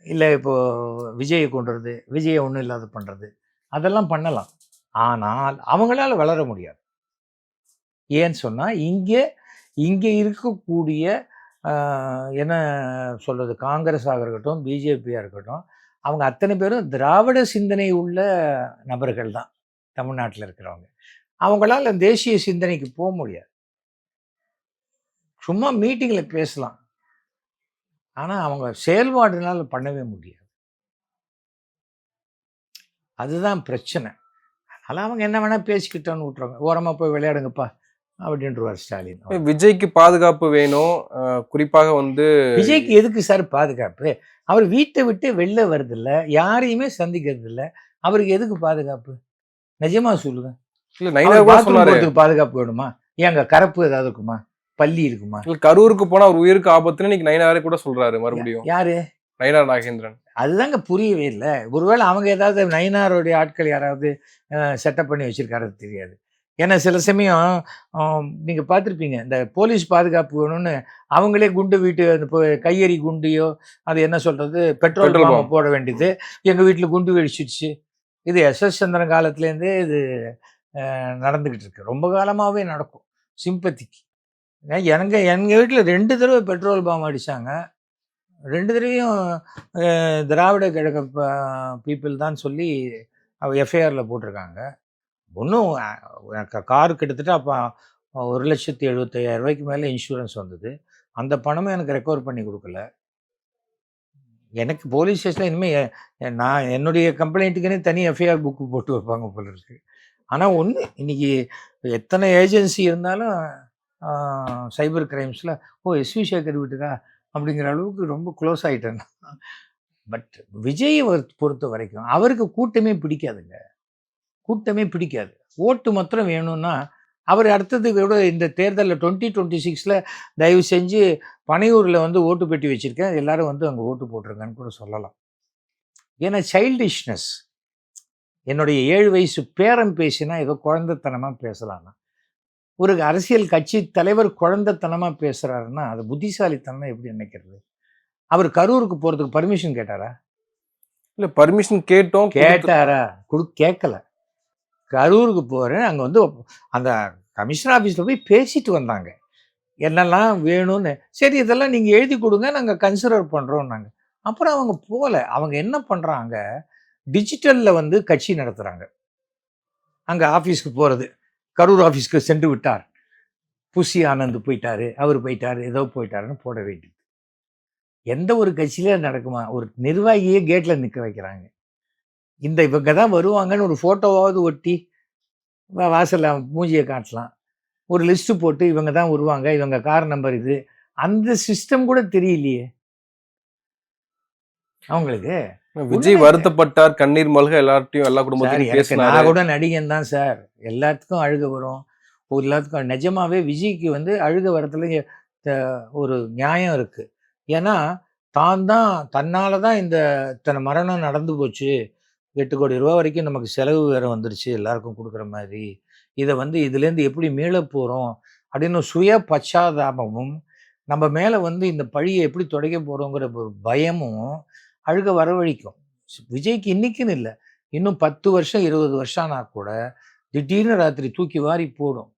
இல்லை இப்போது விஜயை கொண்டு வருது, விஜயை ஒன்றும் இல்லாத பண்ணுறது, அதெல்லாம் பண்ணலாம். ஆனால் அவங்களால வளர முடியாது. ஏன்னு சொன்னால் இங்கே இருக்கக்கூடிய என்ன சொல்கிறது, காங்கிரஸாக இருக்கட்டும் பிஜேபியாக இருக்கட்டும், அவங்க அத்தனை பேரும் திராவிட சிந்தனை உள்ள நபர்கள் தான் தமிழ்நாட்டில் இருக்கிறவங்க. அவங்களால தேசிய சிந்தனைக்கு போக முடியாது. சும்மா மீட்டிங்கில் பேசலாம், ஆனால் அவங்க செயல்பாடுனால பண்ணவே முடியாது. அதுதான் பிரச்சனை. அதனால் அவங்க என்ன வேணால் பேசிக்கிட்டோன்னு விட்டுருவாங்க. ஓரமாக போய் விளையாடுங்கப்பா அப்படின்றவார் ஸ்டாலின். விஜய்க்கு பாதுகாப்பு வேணும். குறிப்பாக வந்து விஜய்க்கு எதுக்கு சார் பாதுகாப்பு? அவர் வீட்டை விட்டு வெளில வருது இல்லை, யாரையுமே சந்திக்கிறது இல்லை, அவருக்கு எதுக்கு பாதுகாப்பு? நிஜமா சொல்லுங்க. பாதுகாப்பு வேணுமா? ஏங்க கரப்பு ஏதாவது இருக்குமா? பள்ளி இருக்குமா? கரூருக்கு போனா அவர் உயிருக்கு ஆபத்துன்னு இன்னைக்கு நயினாரே கூட சொல்றாரு. மறுபடியும் யாரு? நயினார் நாகேந்திரன். அதுதாங்க புரியவே இல்லை. ஒருவேளை அவங்க ஏதாவது நயினாருடைய ஆட்கள் யாராவது செட்டப் பண்ணி வச்சிருக்காரு தெரியாது. ஏன்னா சில சமயம் நீங்கள் பார்த்துருப்பீங்க, இந்த போலீஸ் பாதுகாப்பு வேணும்னு அவங்களே குண்டு வீட்டு அந்த கையெறி குண்டையோ அது என்ன சொல்கிறது பெட்ரோல் போட வேண்டியது, எங்கள் வீட்டில் குண்டு வெடிச்சிடுச்சு இது எஸ்எஸ் சந்திரன் காலத்துலேருந்தே இது நடந்துக்கிட்டு இருக்கு. ரொம்ப காலமாகவே நடக்கும் சிம்பத்திக்கு. எங்கள் வீட்டில் 2 தடவை பெட்ரோல் பாம் அடித்தாங்க. 2 தடவையும் திராவிட கழக பீப்புள் தான் சொல்லி எஃப்ஐஆரில் போட்டிருக்காங்க. ஒன்றும் கார் கிட்டத்தட்ட அப்போ 1,75,000 மேலே இன்சூரன்ஸ் வந்தது. அந்த பணமும் எனக்கு ரெக்கவர் பண்ணி கொடுக்கல. எனக்கு போலீஸ் ஸ்டேஷனில் இனிமேல் நான் என்னுடைய கம்ப்ளைண்ட்டுக்குன்னே தனி எஃப்ஐஆர் புக்கு போட்டு வைப்பாங்க போல இருக்கு. ஆனால் ஒன்று, இன்றைக்கி எத்தனை ஏஜென்சி இருந்தாலும் சைபர் கிரைம்ஸில் எஸ்வி சேகர் வீட்டுக்கா அப்படிங்கிற அளவுக்கு ரொம்ப க்ளோஸ் ஆகிட்டேன். பட் விஜயை பொறுத்த வரைக்கும் அவருக்கு கூட்டமே பிடிக்காதுங்க. கூட்டமே பிடிக்காது. ஓட்டு மாத்திரம் வேணும்னா அவர் அடுத்தது விட இந்த தேர்தலில் 2026 தயவு செஞ்சு பனையூரில் ஓட்டு பெட்டி வச்சுருக்கேன், எல்லாரும் அங்கே ஓட்டு போட்டிருங்கன்னு கூட சொல்லலாம். ஏன்னா சைல்டிஷ்னஸ். என்னுடைய 7 வயசு பேரன் பேசினா ஏதோ குழந்தைத்தனமாக பேசலான்னா, ஒரு அரசியல் கட்சி தலைவர் குழந்தைத்தனமாக பேசுகிறாருன்னா அது புத்திசாலித்தனம் எப்படி நினைக்கிறது? அவர் கரூருக்கு போகிறதுக்கு பர்மிஷன் கேட்டாரா? இல்லை, பர்மிஷன் கேட்டாரா? கேட்கல. கரூருக்கு போகிறேன், அங்கே அந்த கமிஷனர் ஆஃபீஸில் போய் பேசிட்டு வந்தாங்க என்னெல்லாம் வேணும்னு. சரி, இதெல்லாம் நீங்கள் எழுதி கொடுங்க, நாங்கள் கன்சிடர் பண்ணுறோம்னாங்க. அப்புறம் அவங்க போகல. அவங்க என்ன பண்ணுறாங்க, டிஜிட்டலில் கட்சி நடத்துகிறாங்க. அங்கே ஆஃபீஸ்க்கு போகிறது, கரூர் ஆஃபீஸ்க்கு சென்று விட்டார், புஷி ஆனந்த் போயிட்டாரு, அவர் போயிட்டார், ஏதோ போயிட்டாருன்னு போட வேண்டியது. எந்த ஒரு கட்சியிலே நடக்குமா? ஒரு நிர்வாகியே கேட்டில் நிற்க வைக்கிறாங்க. இவங்க தான் வருவாங்கன்னு ஒரு ஃபோட்டோவாவது ஒட்டி வாசலில் மூஞ்சியை காட்டலாம். ஒரு லிஸ்ட்டு போட்டு இவங்க தான் வருவாங்க, இவங்க கார் நம்பர் இது, அந்த சிஸ்டம் கூட தெரியலையே அவங்களுக்கு. விஜய் வருத்தப்பட்டார், கண்ணீர் மல்க எல்லார்ட்டையும், எல்லா குடும்பத்தையும் பேசினாரு. நான் கூட நடிகன் தான் சார், எல்லாத்துக்கும் அழுக வரும். எல்லாத்துக்கும் நிஜமாவே விஜய்க்கு அழுக வரத்துல ஒரு நியாயம் இருக்கு. ஏன்னா தன்னால தான் இந்த இத்தனை மரணம் நடந்து போச்சு, 8 கோடி ரூபா வரைக்கும் நமக்கு செலவு வேற வந்துருச்சு எல்லாருக்கும் கொடுக்குற மாதிரி, இதை இதுலேருந்து எப்படி மீள போகிறோம் அப்படின்னு சுய பச்சாதாபமும், நம்ம மேலே இந்த பழியை எப்படி துடைக்க போகிறோங்கிற ஒரு பயமும் அழுக வரவழைக்கும். விஜய்க்கு இன்னைக்குன்னு இல்லை, இன்னும் 10 வருஷம் 20 வருஷம் ஆனா கூட திடீர்னு ராத்திரி தூக்கி வாரி போடும்.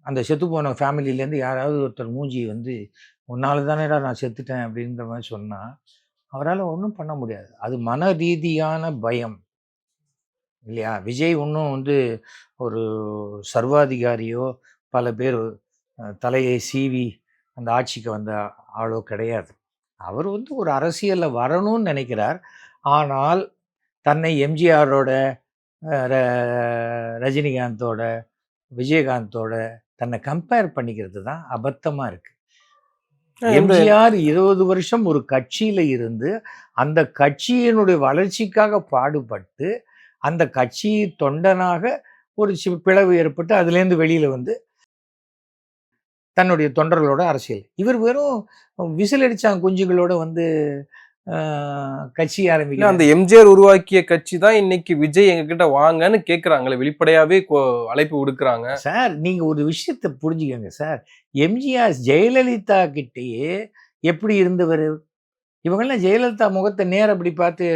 அந்த செத்து போன ஃபேமிலியிலேருந்து யாராவது ஒருத்தர் மூஞ்சி உன்னால தானேடா நான் செத்துட்டேன் அப்படின்ற மாதிரி சொன்னால் அவரால் ஒன்றும் பண்ண முடியாது. அது மன ரீதியான பயம் இல்லையா? விஜய் ஒன்றும் ஒரு சர்வாதிகாரியோ, பல பேர் தலையை சீவி அந்த ஆட்சிக்கு வந்த ஆளோ கிடையாது. அவர் ஒரு அரசியலில் வரணும்னு நினைக்கிறார். ஆனால் தன்னை எம்ஜிஆரோட, ரஜினிகாந்தோட, விஜயகாந்தோட தன்னை கம்பேர் பண்ணிக்கிறது தான் அபத்தமாக இருக்குது. எம்ஜிஆர் 20 வருஷம் ஒரு கட்சியில் இருந்து அந்த கட்சியினுடைய வளர்ச்சிக்காக பாடுபட்டு அந்த கட்சி தொண்டனாக ஒரு பிளவு ஏற்பட்டு அதுலேருந்து வெளியில் தன்னுடைய தொண்டர்களோட அரசியல். இவர் வெறும் விசில் அடிச்சாங்க குஞ்சுகளோட கட்சி ஆரம்பிக்க. அந்த எம்ஜிஆர் உருவாக்கிய கட்சி தான் இன்னைக்கு விஜய் எங்ககிட்ட வாங்கன்னு கேட்குறாங்களே, வெளிப்படையாவே அழைப்பு விடுக்கிறாங்க. சார் நீங்கள் ஒரு விஷயத்தை புரிஞ்சுக்கங்க சார், எம்ஜிஆர் ஜெயலலிதா கிட்டேயே எப்படி இருந்தவர்? இவங்கெல்லாம் ஜெயலலிதா முகத்தை நேரம் அப்படி பார்த்து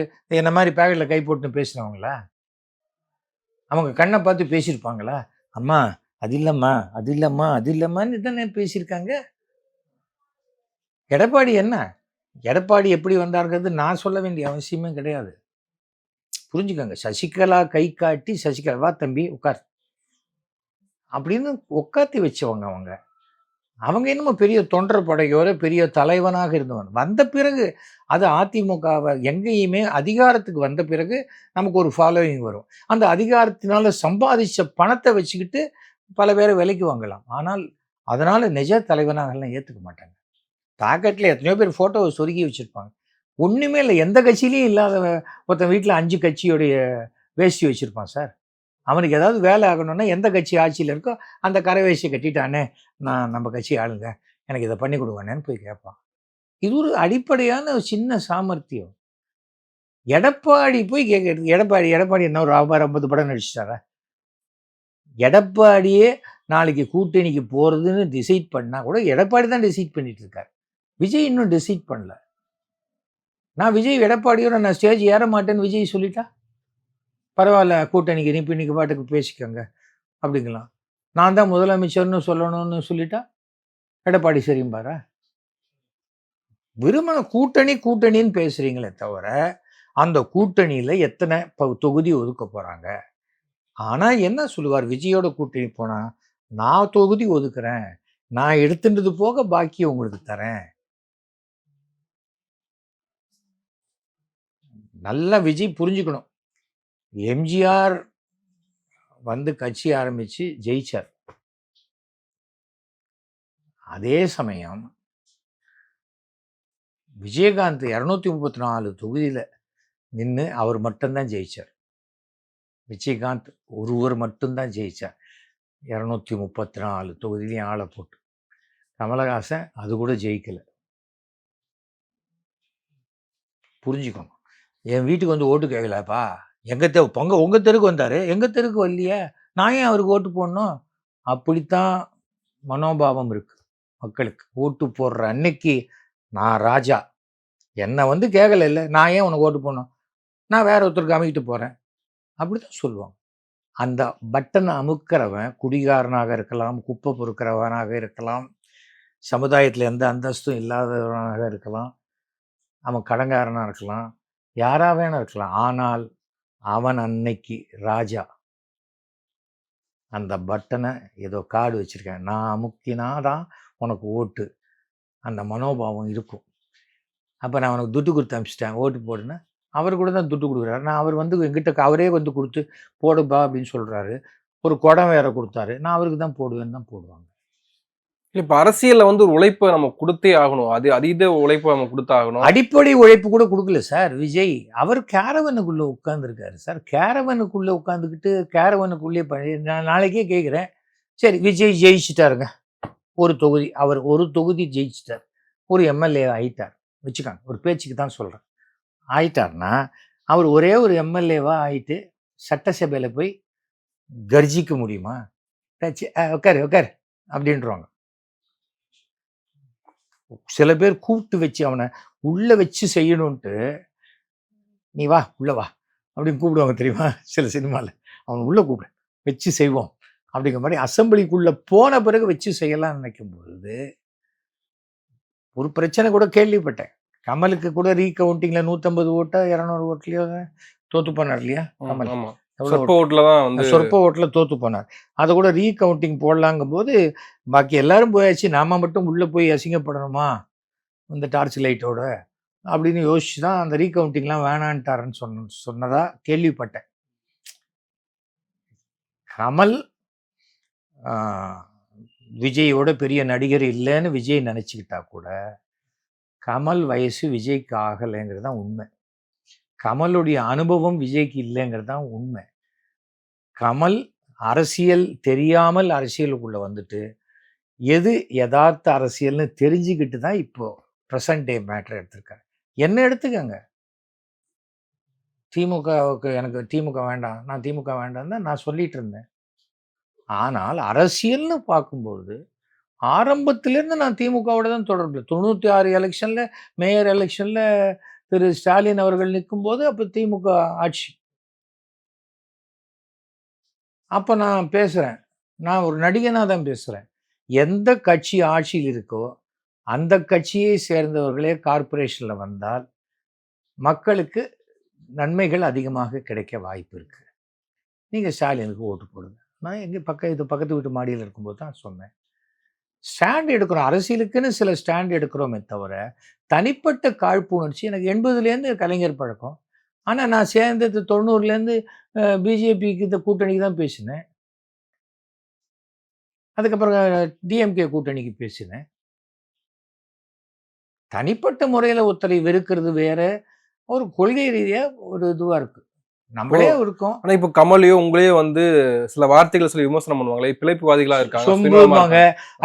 என்ன மாதிரி பேக்கெட்டில் கை போட்டுன்னு பேசுனவங்களா? அவங்க கண்ணை பார்த்து பேசியிருப்பாங்களா? அம்மா அது இல்லைம்மா, அது இல்லைம்மா, அது இல்லைம்மான்னு தானே பேசியிருக்காங்க. எடப்பாடி என்ன, எடப்பாடி எப்படி வந்தாருங்கிறது நான் சொல்ல வேண்டிய அவசியமே கிடையாது. புரிஞ்சுக்கோங்க. சசிகலா கை காட்டி, சசிகலா வா தம்பி உட்கார் அப்படின்னு உட்காத்தி வச்சவங்க அவங்க. அவங்க என்னமோ பெரிய தொண்டர் படையோட பெரிய தலைவனாக இருந்தவன். வந்த பிறகு அது அதிமுகவை எங்கேயுமே அதிகாரத்துக்கு வந்த பிறகு நமக்கு ஒரு ஃபாலோவிங் வரும். அந்த அதிகாரத்தினால சம்பாதிச்ச பணத்தை வச்சுக்கிட்டு பல பேரை விலைக்கு வாங்கலாம். ஆனால் அதனால நிஜ தலைவனாகலாம் ஏற்றுக்க மாட்டாங்க. பாக்கெட்டில் எத்தனையோ பேர் ஃபோட்டோவை சொருகி வச்சுருப்பாங்க. ஒன்றுமே இல்லை, எந்த கட்சியிலையும் இல்லாத ஒருத்தன் வீட்டில் 5 கட்சியோடைய வேஷ்டி வச்சுருப்பான் சார். அவனுக்கு ஏதாவது வேலை ஆகணும்னா எந்த கட்சி ஆட்சியில் இருக்கோ அந்த கரை வேஷ்டியை கட்டிட்டானே, நான் நம்ம கட்சி ஆளுங்க எனக்கு இதை பண்ணி கொடுவானேன்னு போய் கேட்பான். இது ஒரு அடிப்படையான ஒரு சின்ன சாமர்த்தியம். எடப்பாடி போய் கேட்கறது, எடப்பாடி என்ன ஒரு 50 படம் நடிச்சிட்டாரா? எடப்பாடியே நாளைக்கு கூட்டணிக்கு போகிறதுன்னு டிசைட் பண்ணால் கூட எடப்பாடி தான் டிசைட் பண்ணிட்டு இருக்கார். விஜய் இன்னும் டிசைட் பண்ணல. நான் விஜய் எடப்பாடியோட நான் ஸ்டேஜ் ஏற மாட்டேன்னு விஜய் சொல்லிட்டா பரவாயில்ல கூட்டணிக்கு நீ இன்னைக்கு பாட்டுக்கு பேசிக்கோங்க அப்படிங்கலாம். நான் தான் முதலமைச்சர்னு சொல்லணும்னு சொல்லிட்டா எடப்பாடி சரிம்பாரா? விரும்பின கூட்டணின்னு பேசுறீங்களே தவிர, அந்த கூட்டணியில எத்தனை தொகுதி ஒதுக்க போறாங்க? ஆனா என்ன சொல்லுவார் விஜயோட கூட்டணி போனா, நான் தொகுதி ஒதுக்குறேன். நான் எடுத்துட்டது போக பாக்கிய உங்களுக்கு தரேன். நல்லா விஜய் புரிஞ்சுக்கணும். எம்ஜிஆர் வந்து கட்சி ஆரம்பிச்சு ஜெயிச்சார். அதே சமயம் விஜயகாந்த் 234 தொகுதியில நின்று அவர் மட்டும்தான் ஜெயிச்சார். விஜயகாந்த் ஒருவர் மட்டும்தான் ஜெயிச்சார் 234 தொகுதியிலையும் ஆளை போட்டு. கமலஹாசன் அது கூட ஜெயிக்கல. புரிஞ்சுக்கோங்க. என் வீட்டுக்கு வந்து ஓட்டு கேட்கலப்பா, உங்க தெருக்கு வந்தாரு, எங்க தெருக்கு வரலையே, நான் ஏன் அவருக்கு ஓட்டு போடணும்? அப்படித்தான் மனோபாவம் இருக்கு மக்களுக்கு. ஓட்டு போடுற அன்னைக்கு நான் ராஜா, என்னை வந்து கேட்கல, இல்லை நான் ஏன் உனக்கு ஓட்டு போடணும், நான் வேற ஒருத்தருக்கு அமைக்கிட்டு போறேன், அப்படித்தான் சொல்லுவாங்க. அந்த பட்டனை அமுக்கிறவன் குடிகாரனாக இருக்கலாம், குப்பை பொறுக்கிறவனாக இருக்கலாம், சமுதாயத்தில் எந்த அந்தஸ்தும் இல்லாதவனாக இருக்கலாம், அவன் கடங்காரனாக இருக்கலாம், யாரா வேணா இருக்கலாம். ஆனால் அவன் அன்னைக்கு ராஜா. அந்த பட்டனை ஏதோ கார்டு வச்சிருக்கேன், நான் அமுக்கினாதான் உனக்கு ஓட்டு, அந்த மனோபாவம் இருக்கும். அப்போ நான் அவனுக்கு துட்டு கொடுத்து அனுப்பிச்சிட்டேன் ஓட்டு போடுன்னு, அவர் கூட தான் துட்டு கொடுக்குறாரு. நான் அவர் வந்து எங்கிட்ட அவரே வந்து கொடுத்து போடுப்பா அப்படின்னு சொல்கிறாரு. ஒரு குடம் வேற கொடுத்தாரு, நான் அவருக்கு தான் போடுவேன்னு தான் போடுவாங்க. இப்ப அரசியல்ல வந்து ஒரு உழைப்பை நம்ம கொடுத்தே ஆகணும். அது அதீத உழைப்பை நம்ம கொடுத்தாகணும். அடிப்படை உழைப்பு கூட கொடுக்கல சார் விஜய். அவர் கேரவனுக்குள்ள உட்கார்ந்துருக்காரு சார். கேரவனுக்குள்ள உட்காந்துக்கிட்டு கேரவனுக்குள்ளே பண்ணி நான் நாளைக்கே கேட்குறேன். சரி விஜய் ஜெயிச்சிட்டாருங்க ஒரு தொகுதி, அவர் ஒரு தொகுதி ஜெயிச்சிட்டார், ஒரு எம்எல்ஏ ஆயிட்டார் வச்சுக்காங்க, ஒரு பேச்சுக்கு தான் சொல்கிறேன். ஆயிட்டார்னா அவர் ஒரே ஒரு எம்எல்ஏவா ஆயிட்டு சட்டசபையில் போய் கர்ஜிக்க முடியுமா? உட்காரு உட்காரு அப்படின்றவாங்க. சில பேர் கூப்பிட்டு வச்சு அவனை உள்ள வச்சு செய்யணும்ட்டு, நீ வா உள்ள வா அப்படின்னு கூப்பிடுவாங்க தெரியுமா? சில சினிமாவில் அவன் உள்ள கூப்பிடு வச்சு செய்வோம் அப்படிங்கிற மாதிரி. அசம்பிளிக்குள்ள போன பிறகு வச்சு செய்யலாம்னு நினைக்கும் பொழுது ஒரு பிரச்சனை கூட கேள்விப்பட்டேன். கமலுக்கு கூட ரீகவுண்டிங்ல 150 ஓட்டா 200 ஓட்டுலயோ தோத்து போனார் இல்லையா கமல்? சொற்ப ஓட்டுல தோத்து போனார். அதை கூட ரீகவுண்டிங் போடலாங்கும் போது பாக்கி எல்லாரும் போயாச்சு, நாம மட்டும் உள்ள போய் அசிங்கப்படணுமா இந்த டார்ச் லைட்டோட அப்படின்னு யோசிச்சு தான் அந்த ரீகவுண்டிங்லாம் வேணான்ட்டாருன்னு சொன்னதா கேள்விப்பட்டேன். கமல் விஜயோட பெரிய நடிகர் இல்லைன்னு விஜய் நினச்சிக்கிட்டா கூட கமல் வயசு விஜய்க்கு ஆகலைங்கிறது தான் உண்மை. கமலுடைய அனுபவம் விஜய்க்கு இல்லைங்கிறது தான் உண்மை. கமல் அரசியல் தெரியாமல் அரசியலுக்குள்ள வந்துட்டு எது யதார்த்த அரசியல்னு தெரிஞ்சுக்கிட்டு தான் இப்போ ப்ரெசன்ட் டே மேட்டர் எடுத்திருக்காரு. என்ன எடுத்துக்கங்க, திமுகவுக்கு எனக்கு திமுக வேண்டாம், நான் திமுக வேண்டாம் தான் நான் சொல்லிட்டு இருந்தேன். ஆனால் அரசியல்னு பார்க்கும்பொழுது ஆரம்பத்திலேருந்து நான் திமுகவோட தான் தொடர்பு. 96 எலெக்ஷன்ல மேயர் எலெக்ஷன்ல திரு ஸ்டாலின் அவர்கள் நிற்கும் போது அப்போ திமுக ஆட்சி. அப்போ நான் பேசுகிறேன், நான் ஒரு நடிகனாக தான் பேசுகிறேன். எந்த கட்சி ஆட்சியில் இருக்கோ அந்த கட்சியை சேர்ந்தவர்களே கார்பரேஷனில் வந்தால் மக்களுக்கு நன்மைகள் அதிகமாக கிடைக்க வாய்ப்பு இருக்கு. நீங்கள் ஸ்டாலினுக்கு ஓட்டு போடுங்க. நான் எங்கே பக்கத்து வீட்டு மாடியில் இருக்கும்போது தான் சொன்னேன். ஸ்டாண்ட் எடுக்கிறோம், அரசியலுக்குன்னு சில ஸ்டாண்ட் எடுக்கிறோமே தவிர தனிப்பட்ட காழ்ப்புணர்ச்சி. எனக்கு 80லேருந்து கலைஞர் பழக்கம். ஆனால் நான் சேர்ந்தது 90லேருந்து பிஜேபிக்கு இந்த கூட்டணிக்கு தான் பேசினேன். அதுக்கப்புறம் டிஎம்கே கூட்டணிக்கு பேசினேன். தனிப்பட்ட முறையில் ஒருத்தரை வெறுக்கிறது வேற, ஒரு கொள்கை ரீதியாக ஒரு இதுவாக இருக்கு. நம்மளே இருக்கோம். ஆனா இப்ப கமலையோ உங்களையோ வந்து சில வார்த்தைகளை சொல்லி விமர்சனம் பண்ணுவாங்களே, பிழைப்புவாதிகளா இருக்காங்க, சொல்லுவாங்க.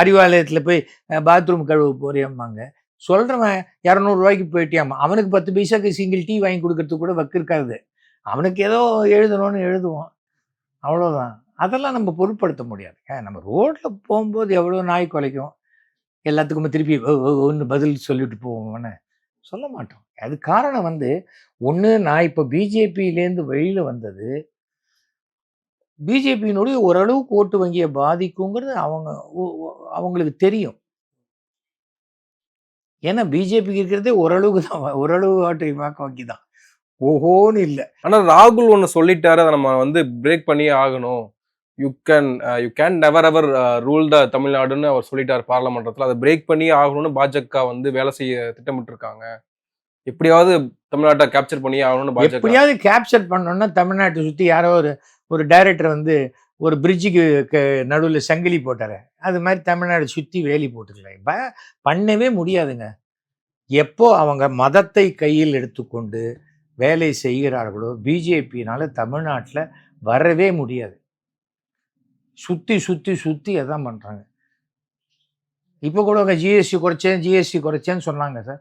அறிவாலயத்துல போய் பாத்ரூம் கழுவு போறியம்மாங்க. சொல்றவன் 200 ரூபாய்க்கு போயிட்டியாமா, அவனுக்கு 10 பைசாக்கு சிங்கிள் டீ வாங்கி கொடுக்கறதுக்கு கூட வக்கு இருக்காது. அவனுக்கு ஏதோ எழுதணும்னு எழுதுவோம், அவ்வளோதான். அதெல்லாம் நம்ம பொருட்படுத்த முடியாது. நம்ம ரோட்ல போகும்போது எவ்வளோ நாய் குலைக்கும், எல்லாத்துக்குமே திருப்பி ஒன்று பதில் சொல்லிட்டு போவோம்னு சொல்ல மாட்டோம். அது காரணம் வந்து ஒன்று, நான் இப்போ பிஜேபியிலேருந்து வெளியில் வந்தது பிஜேபியினுடைய ஓரளவுக்கு ஓட்டு வங்கியை பாதிக்குங்கிறது அவங்களுக்கு தெரியும். ஏன்னா பிஜேபிக்கு இருக்கிறதே ஓரளவுக்கு தான், ஓரளவு வாக்கு வங்கி தான், ஓஹோன்னு இல்லை. ஆனா ராகுல் ஒண்ணு சொல்லிட்டாரு, அதை நம்ம வந்து பிரேக் பண்ணியே ஆகணும். You can never ever rule the தமிழ்நாடுன்னு அவர் சொல்லிட்டார் பார்லமெண்டத்துல. அதை பிரேக் பண்ணியே ஆகணும்னு பாஜக வந்து வேலை செய்ய திட்டமிட்டு இருக்காங்க. எப்படியாவது தமிழ்நாட்டை கேப்சர் பண்ணியே ஆகணும்னு பாஜக. எப்படியாவது கேப்சர் பண்ணணும்னா தமிழ்நாட்டை சுற்றி யாரோ ஒரு டைரக்டர் வந்து ஒரு பிரிட்ஜுக்கு நடுவில் சங்கிலி போட்டாரு, அது மாதிரி தமிழ்நாடு சுற்றி வேலி போட்டுக்கலாம். பண்ணவே முடியாதுங்க. எப்போ அவங்க மதத்தை கையில் எடுத்துக்கொண்டு வேலை செய்கிறார்களோ பிஜேபினால தமிழ்நாட்டில் வரவே முடியாது. சுற்றி சுற்றி சுற்றி அதான் பண்ணுறாங்க. இப்போ கூட அவங்க ஜிஎஸ்டி குறைச்சேன்னு சொன்னாங்க சார்.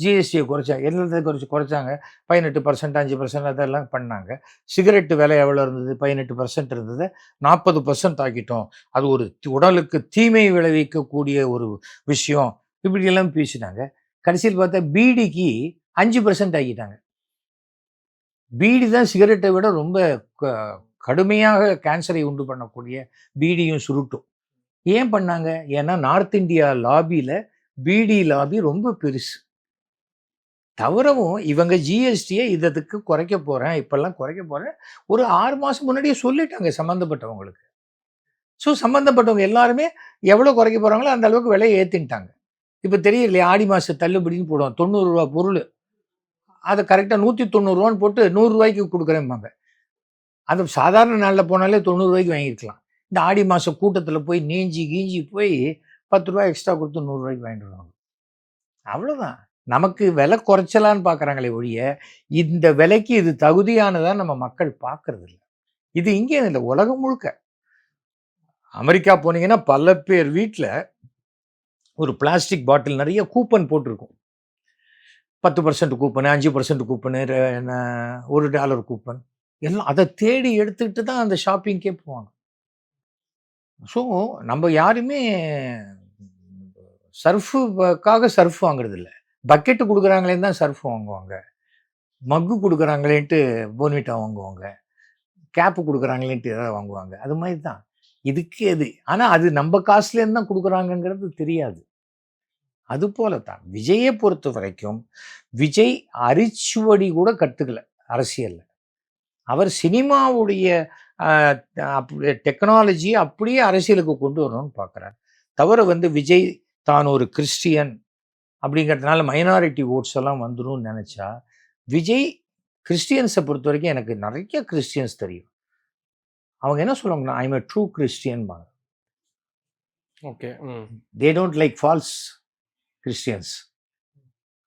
ஜிஎஸ்டியை குறைச்சா எல்லாத்தையும் குறைச்சாங்க. 18%, 5% அதெல்லாம் பண்ணாங்க. சிகரெட்டு விலை எவ்வளோ இருந்தது? 18% இருந்தது, 40% ஆக்கிட்டோம். அது ஒரு உடலுக்கு தீமை விளைவிக்கக்கூடிய ஒரு விஷயம், இப்படியெல்லாம் பேசினாங்க. கடைசியில் பார்த்தா பீடிக்கு 5% ஆக்கிட்டாங்க. பீடி தான் சிகரெட்டை விட ரொம்ப கடுமையாக கேன்சரை உண்டு பண்ணக்கூடிய பீடியும் சுருட்டும். ஏன் பண்ணாங்க? ஏன்னா நார்த் இந்தியா லாபியில் பீடி லாபி ரொம்ப பெருசு. தவிரவும் இவங்க ஜிஎஸ்டியை இதற்கு குறைக்க போகிறேன், இப்பெல்லாம் குறைக்க போகிறேன், ஒரு 6 மாதம் முன்னாடியே சொல்லிட்டாங்க சம்மந்தப்பட்டவங்களுக்கு. ஸோ சம்மந்தப்பட்டவங்க எல்லாருமே எவ்வளோ குறைக்க போகிறாங்களோ அந்த அளவுக்கு விலையை ஏற்றின்ட்டாங்க. இப்போ தெரியலையா, ஆடி மாத தள்ளுபடின்னு போடுவோம், 90 ரூபா பொருள், அதை கரெக்டாக 190 போட்டு 100 ரூபாய்க்கு கொடுக்குறேம்பாங்க. அந்த சாதாரண நாளில் போனாலே 90 ரூபாய்க்கு வாங்கியிருக்கலாம். இந்த ஆடி மாத கூட்டத்தில் போய் நீஞ்சி கீஞ்சி போய் 10 ரூபா எக்ஸ்ட்ரா கொடுத்து 100 ரூபாய்க்கு வாங்கிட்டு வருவாங்க. அவ்வளோதான். நமக்கு விலை குறைச்சலான்னு பார்க்குறாங்களே ஒழிய இந்த விலைக்கு இது தகுதியானதான் நம்ம மக்கள் பார்க்கறது இல்லை. இது இங்கே இல்லை, உலகம் முழுக்க. அமெரிக்கா போனீங்கன்னா பல பேர் வீட்டில் ஒரு பிளாஸ்டிக் பாட்டில் நிறைய கூப்பன் போட்டிருக்கும். 10% கூப்பனு, 5% கூப்பனு, $1 கூப்பன், எல்லாம் அதை தேடி எடுத்துக்கிட்டு தான் அந்த ஷாப்பிங்கே போவாங்க. ஸோ நம்ம யாருமே சர்ஃபுக்காக சர்ஃப் வாங்குறது இல்லை. பக்கெட்டு கொடுக்குறாங்களேன்னு தான் சர்ஃப் வாங்குவாங்க, மக்கு கொடுக்குறாங்களேன்ட்டு போன்விட்டா வாங்குவாங்க, கேப்பு கொடுக்குறாங்களேன்ட்டு எதாவது வாங்குவாங்க. அது மாதிரி தான் இதுக்கு எது. ஆனால் அது நம்ம காசுலேருந்து தான் கொடுக்குறாங்கங்கிறது தெரியாது. அது போல தான் விஜயை பொறுத்த வரைக்கும் விஜய் அரிச்சுவடி கூட கற்றுக்கல அரசியலில். அவர் சினிமாவுடைய டெக்னாலஜியை அப்படியே அரசியலுக்கு கொண்டு வரணும்னு பார்க்குறாரு. தவிர விஜய் தான் ஒரு கிறிஸ்டியன் அப்படிங்கிறதுனால மைனாரிட்டி ஓட்ஸ் எல்லாம் வந்துடும் நினச்சா, விஜய் கிறிஸ்டியன்ஸை பொறுத்த வரைக்கும் எனக்கு நிறைய கிறிஸ்டியன்ஸ் தெரியும். அவங்க என்ன சொல்லுவாங்கன்னா, ஐ எம் எ ட்ரூ கிறிஸ்டியன்பாங்க. Okay, they don't like false Christians,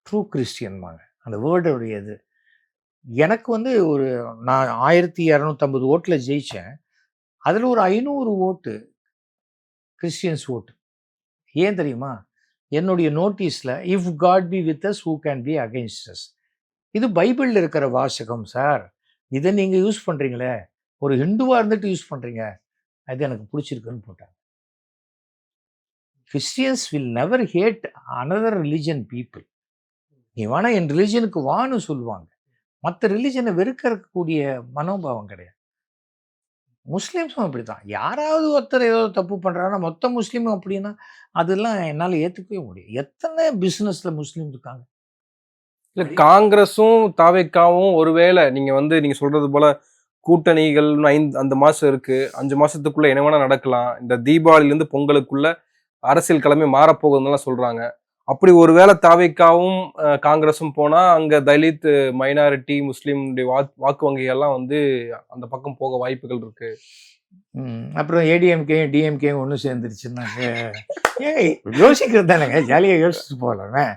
true கிறிஸ்டியன்பாங்க. அந்த வேர்டுடைய இது எனக்கு ஒரு நான் 1250 ஓட்டில் ஜெயித்தேன். அதில் ஒரு 500 ஓட்டு கிறிஸ்டியன்ஸ் ஓட்டு. ஏன் தெரியுமா? என்னுடைய நோட்டீஸில் if God be with us who can be against us. இது பைபிளில் இருக்கிற வாசகம் சார், இதை நீங்கள் யூஸ் பண்ணுறீங்களே, ஒரு ஹிந்துவாக இருந்துட்டு யூஸ் பண்ணுறீங்க, அது எனக்கு பிடிச்சிருக்குன்னு போட்டாங்க. Christians will never hate another religion people. நீ வேணா என் ரிலிஜனுக்கு வான்னு சொல்லுவாங்க. மற்ற ரிலிஜனை வெறுக்கக்கூடிய மனோபாவம் கிடையாது. முஸ்லீம்ஸும் அப்படி தான். யாராவது ஒருத்தர் ஏதோ தப்பு பண்ணுறாங்கன்னா மொத்த முஸ்லீமும் அப்படின்னா அதெல்லாம் என்னால் ஏற்றுக்கவே முடியும். எத்தனை பிஸ்னஸில் முஸ்லீம் இருக்காங்க. இல்லை, காங்கிரஸும் தாவேக்காவும் ஒருவேளை நீங்கள் சொல்கிறது போல் கூட்டணிகள் 5 மாதம் இருக்குது, 5 மாதத்துக்குள்ளே என்ன வேணால் நடக்கலாம். இந்த தீபாவளிலேருந்து பொங்கலுக்குள்ளே அரசியல் கிழமை மாறப்போகுதுன்னெல்லாம் சொல்கிறாங்க. அப்படி ஒருவேளை தாவேக்காவும் காங்கிரஸும் போனால் அங்கே தலித், மைனாரிட்டி, முஸ்லீம் வாக்கு வங்கிகள்லாம் அந்த பக்கம் போக வாய்ப்புகள் இருக்கு. அப்புறம் ஏடிஎம்கே டிஎம்கே ஒன்று சேர்ந்துருச்சுன்னாங்க. யோசிக்கிறது தானேங்க, ஜாலியாக யோசிச்சுட்டு போகலாமே.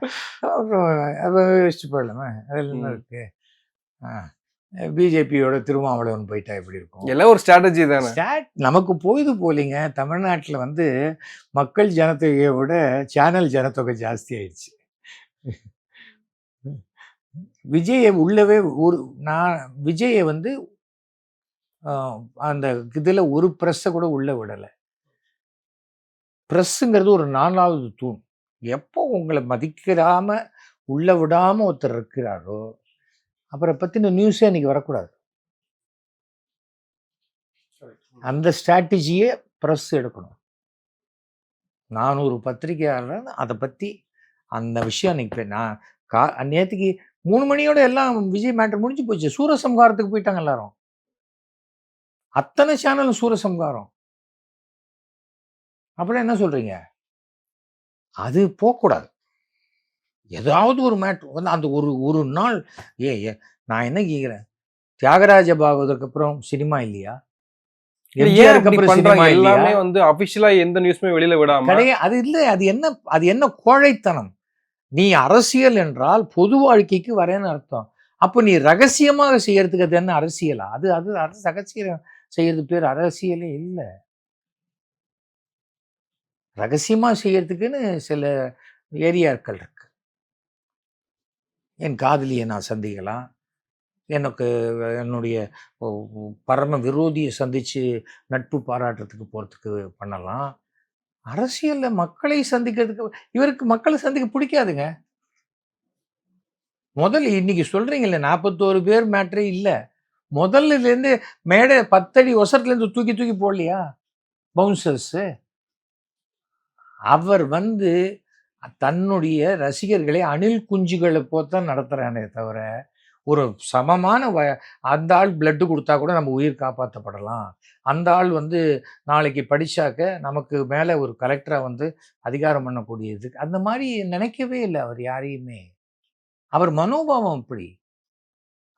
அப்புறம் அதை யோசிச்சு போடலாமே, அதில் என்ன இருக்கு? பிஜேபியோட திருமாவளவன் போயிட்டா எப்படி இருக்கும்? எல்லாம் ஒரு ஸ்ட்ராட்டஜி தானே. நமக்கு போயுது போலிங்க. தமிழ்நாட்டில் மக்கள் ஜனத்தொகையை விட சேனல் ஜனத்தொகை ஜாஸ்தி ஆயிடுச்சு. விஜயை உள்ளவே விஜயை அந்த இதில் ஒரு ப்ரெஸ்ஸை கூட உள்ள விடலை. ப்ரெஸ்ஸுங்கிறது ஒரு 4வது தூண். எப்போ உங்களை மதிக்கிறாம உள்ள விடாம ஒருத்தர் இருக்கிறாரோ அப்புறம் பற்றின நியூஸே அன்றைக்கி வரக்கூடாது. அந்த ஸ்ட்ராட்டஜியை ப்ரெஸ் எடுக்கணும். 400 பத்திரிகையாளர் அதை பற்றி அந்த விஷயம் அன்னைக்கு நான் நேற்றுக்கு 3 மணியோட எல்லாம் விஜய் மேட்டர் முடிஞ்சு போச்சு. சூரசம்ஹாரத்துக்கு போயிட்டாங்க எல்லாரும். அத்தனை சேனலும் சூரசம்ஹாரம். அப்புறம் என்ன சொல்றீங்க? அது போகக்கூடாது. ஏதாவது ஒரு மேட்ரு வந்து அந்த ஒரு நாள் நான் என்ன கேட்குறேன், தியாகராஜ பாகவதற்கு அப்புறம் சினிமா இல்லையா? எம்ஜிஆருக்கு அப்புறம் சினிமா இல்லையா? எல்லாமே வந்து அபிஷியலா எந்த நியூஸுமே வெளியில விடாம கிடையாது. அது இல்லை. அது என்ன கோழைத்தனம்? நீ அரசியல் என்றால் பொது வாழ்க்கைக்கு வரேன்னு அர்த்தம். அப்போ நீ ரகசியமாக செய்யறதுக்கு அது என்ன அரசியலா? அது அது ரகசியம் செய்யறது பேர் அரசியலே இல்லை. ரகசியமா செய்யறதுக்குன்னு சில ஏரியாக்கள் இருக்கு. என் காதலியை நான் சந்திக்கலாம், எனக்கு என்னுடைய பரம விரோதியை சந்திச்சு நட்பு பாராட்டுறதுக்கு போறதுக்கு பண்ணலாம். அரசியல்ல மக்களை சந்திக்கிறதுக்கு இவருக்கு மக்களை சந்திக்க பிடிக்காதுங்க. முதல்ல இன்னைக்கு சொல்றீங்கல்ல 41 பேர் மேட்டரே இல்லை. முதல்ல இருந்து மேடை 10 அடி ஒசரத்துல இருந்து தூக்கி தூக்கி போடலையா பவுன்சர்ஸ்? அவர் வந்து தன்னுடைய ரசிகர்களை அணில் குஞ்சுகளை போத்தான் நடத்துறானே தவிர ஒரு சமமான அந்த ஆள் பிளட்டு கொடுத்தா கூட நம்ம உயிர் காப்பாற்றப்படலாம். அந்த ஆள் வந்து நாளைக்கு படிச்சாக்க நமக்கு மேலே ஒரு கலெக்டரா வந்து அதிகாரம் பண்ணக்கூடியது அந்த மாதிரி நினைக்கவே இல்லை அவர் யாரையுமே. அவர் மனோபாவம் அப்படி.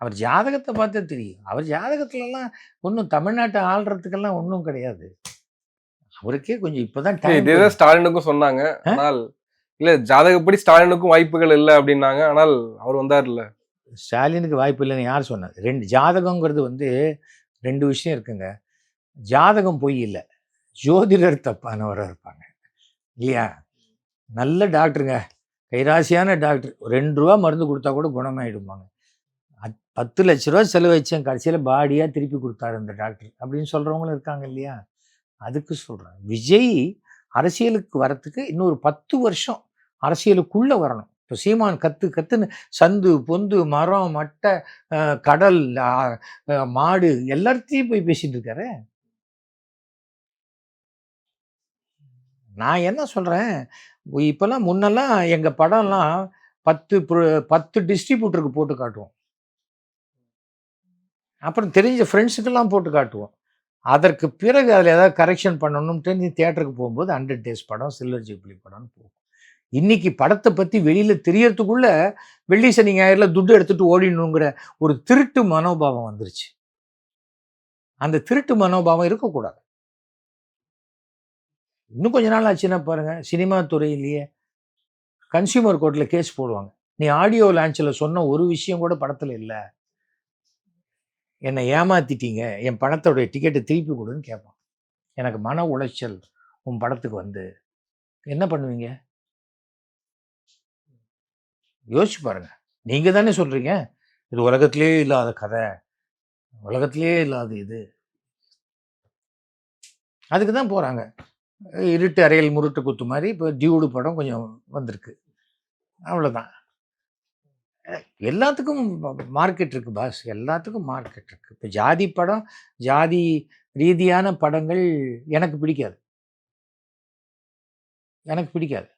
அவர் ஜாதகத்தை பார்த்தா தெரியும். அவர் ஜாதகத்துலலாம் ஒன்றும் தமிழ்நாட்டை ஆள்றதுக்கெல்லாம் ஒன்றும் கிடையாது. அவருக்கே கொஞ்சம் இப்போதான் இதேதான் ஸ்டாலினுக்கும் சொன்னாங்க. ஆனால் இல்ல ஜாதகப்படி ஸ்டாலினுக்கும் வாய்ப்புகள் இல்லை அப்படின்னாங்க. ஆனால் அவர் வந்தார்ல. ஸ்டாலினுக்கு வாய்ப்பு இல்லைன்னு யார் சொன்னது? 2 ஜாதகங்கிறது வந்து 2 விஷயம் இருக்குங்க. ஜாதகம் பொய் இல்லை, ஜோதிடர் தப்பானவராக இருப்பாங்க இல்லையா? நல்ல டாக்டருங்க, கைராசியான டாக்டர், ₹2 மருந்து கொடுத்தா கூட குணமாயிடுவாங்க. 10 லட்ச ரூபா செலவு வச்சேன், கடைசியில் பாடியாக திருப்பி கொடுத்தாரு அந்த டாக்டர் அப்படின்னு சொல்கிறவங்களும் இருக்காங்க இல்லையா? அதுக்கு சொல்கிறேன், விஜய் அரசியலுக்கு வரத்துக்கு இன்னொரு 10 வருஷம் அரசியலுக்குள்ளே வரணும். இப்போ சீமான் கத்துன்னு சந்து பொந்து மரம் மட்டை கடல் மாடு எல்லாத்தையும் போய் பேசிட்டு இருக்காரு. நான் என்ன சொல்கிறேன், இப்போல்லாம் முன்னெல்லாம் எங்கள் படம்லாம் 10 டிஸ்ட்ரிபியூட்டருக்கு போட்டு காட்டுவோம். அப்புறம் தெரிஞ்ச ஃப்ரெண்ட்ஸுக்கெல்லாம் போட்டு காட்டுவோம். அதற்கு பிறகு அதில் ஏதாவது கரெக்ஷன் பண்ணணும்ட்டு நீ தியேட்டருக்கு போகும்போது 100 டேஸ் படம், சில்வர் ஜூப்ளி படம்னு போகும். இன்னைக்கு படத்தை பற்றி வெளியில் தெரியறதுக்குள்ள வெள்ளி சனி ஞாயிறில் துட்டு எடுத்துட்டு ஓடிடணுங்கிற ஒரு திருட்டு மனோபாவம் வந்துருச்சு. அந்த திருட்டு மனோபாவம் இருக்கக்கூடாது. இன்னும் கொஞ்ச நாள் ஆச்சுன்னா பாருங்க, சினிமா துறையிலேயே கன்சியூமர் கோர்ட்டில் கேஸ் போடுவாங்க. நீ ஆடியோ லான்ச்சில் சொன்ன ஒரு விஷயம் கூட படத்தில் இல்லை, என்னை ஏமாத்திட்டீங்க, என் பணத்தோடைய டிக்கெட்டை திருப்பி கொடுன்னு கேட்பான். எனக்கு மன உளைச்சல் உன் படத்துக்கு வந்து என்ன பண்ணுவீங்க? யோசிச்சு பாருங்க. நீங்க தானே சொல்றீங்க இது உலகத்திலே இல்லாத கதை, உலகத்திலே இல்லாத இது. அதுக்கு தான் போறாங்க. இருட்டு அறையில் முருட்டு குத்து மாதிரி இப்போ டியூடு படம் கொஞ்சம் வந்திருக்கு, அவ்வளோதான். எல்லாத்துக்கும் மார்க்கெட் இருக்கு பாஸ், எல்லாத்துக்கும் மார்க்கெட் இருக்கு. இப்போ ஜாதி படம், ஜாதி ரீதியான படங்கள் எனக்கு பிடிக்காது, எனக்கு பிடிக்காது.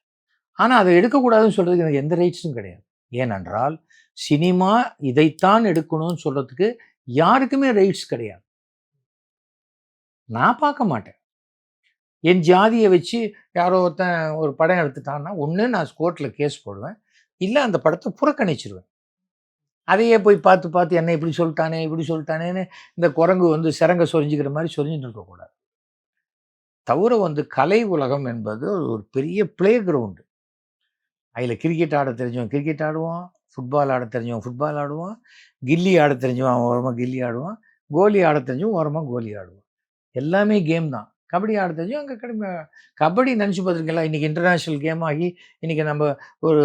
ஆனால் அதை எடுக்கக்கூடாதுன்னு சொல்றதுக்கு எனக்கு எந்த ரைட்ஸும் கிடையாது. ஏனென்றால் சினிமா இதைத்தான் எடுக்கணும்னு சொல்றதுக்கு யாருக்குமே ரைட்ஸ் கிடையாது. நான் பார்க்க மாட்டேன். என் ஜாதியை வச்சு யாரோ ஒருத்தன் ஒரு படம் எடுத்துட்டான்னா ஒன்று நான் கோர்ட்டில் கேஸ் போடுவேன், இல்லை அந்த படத்தை புறக்கணிச்சிருவேன். அதையே போய் பார்த்து என்ன இப்படி சொல்லிட்டானேன்னு இந்த குரங்கு வந்து சிறங்க சொரிஞ்சுக்கிற மாதிரி சொரிஞ்சுட்டு இருக்கக்கூடாது. தவிர வந்து கலை உலகம் என்பது ஒரு பெரிய பிளே கிரவுண்டு. அதில் கிரிக்கெட் ஆட தெரிஞ்சவன் கிரிக்கெட் ஆடுவான், ஃபுட்பால் ஆட தெரிஞ்சவன் ஃபுட்பால் ஆடுவான், கில்லி ஆட தெரிஞ்சவன் அவன் ஓரமாக கில்லி ஆடுவான், கோலி ஆட தெரிஞ்சவன் ஓரமாக கோலி ஆடுவான். எல்லாமே கேம் தான். கபடி ஆட தெரிஞ்சவன் அங்கே கபடி நினச்சி பார்த்துருக்கீங்களா? இன்றைக்கி இன்டர்நேஷ்னல் கேம் ஆகி இன்றைக்கி நம்ம ஒரு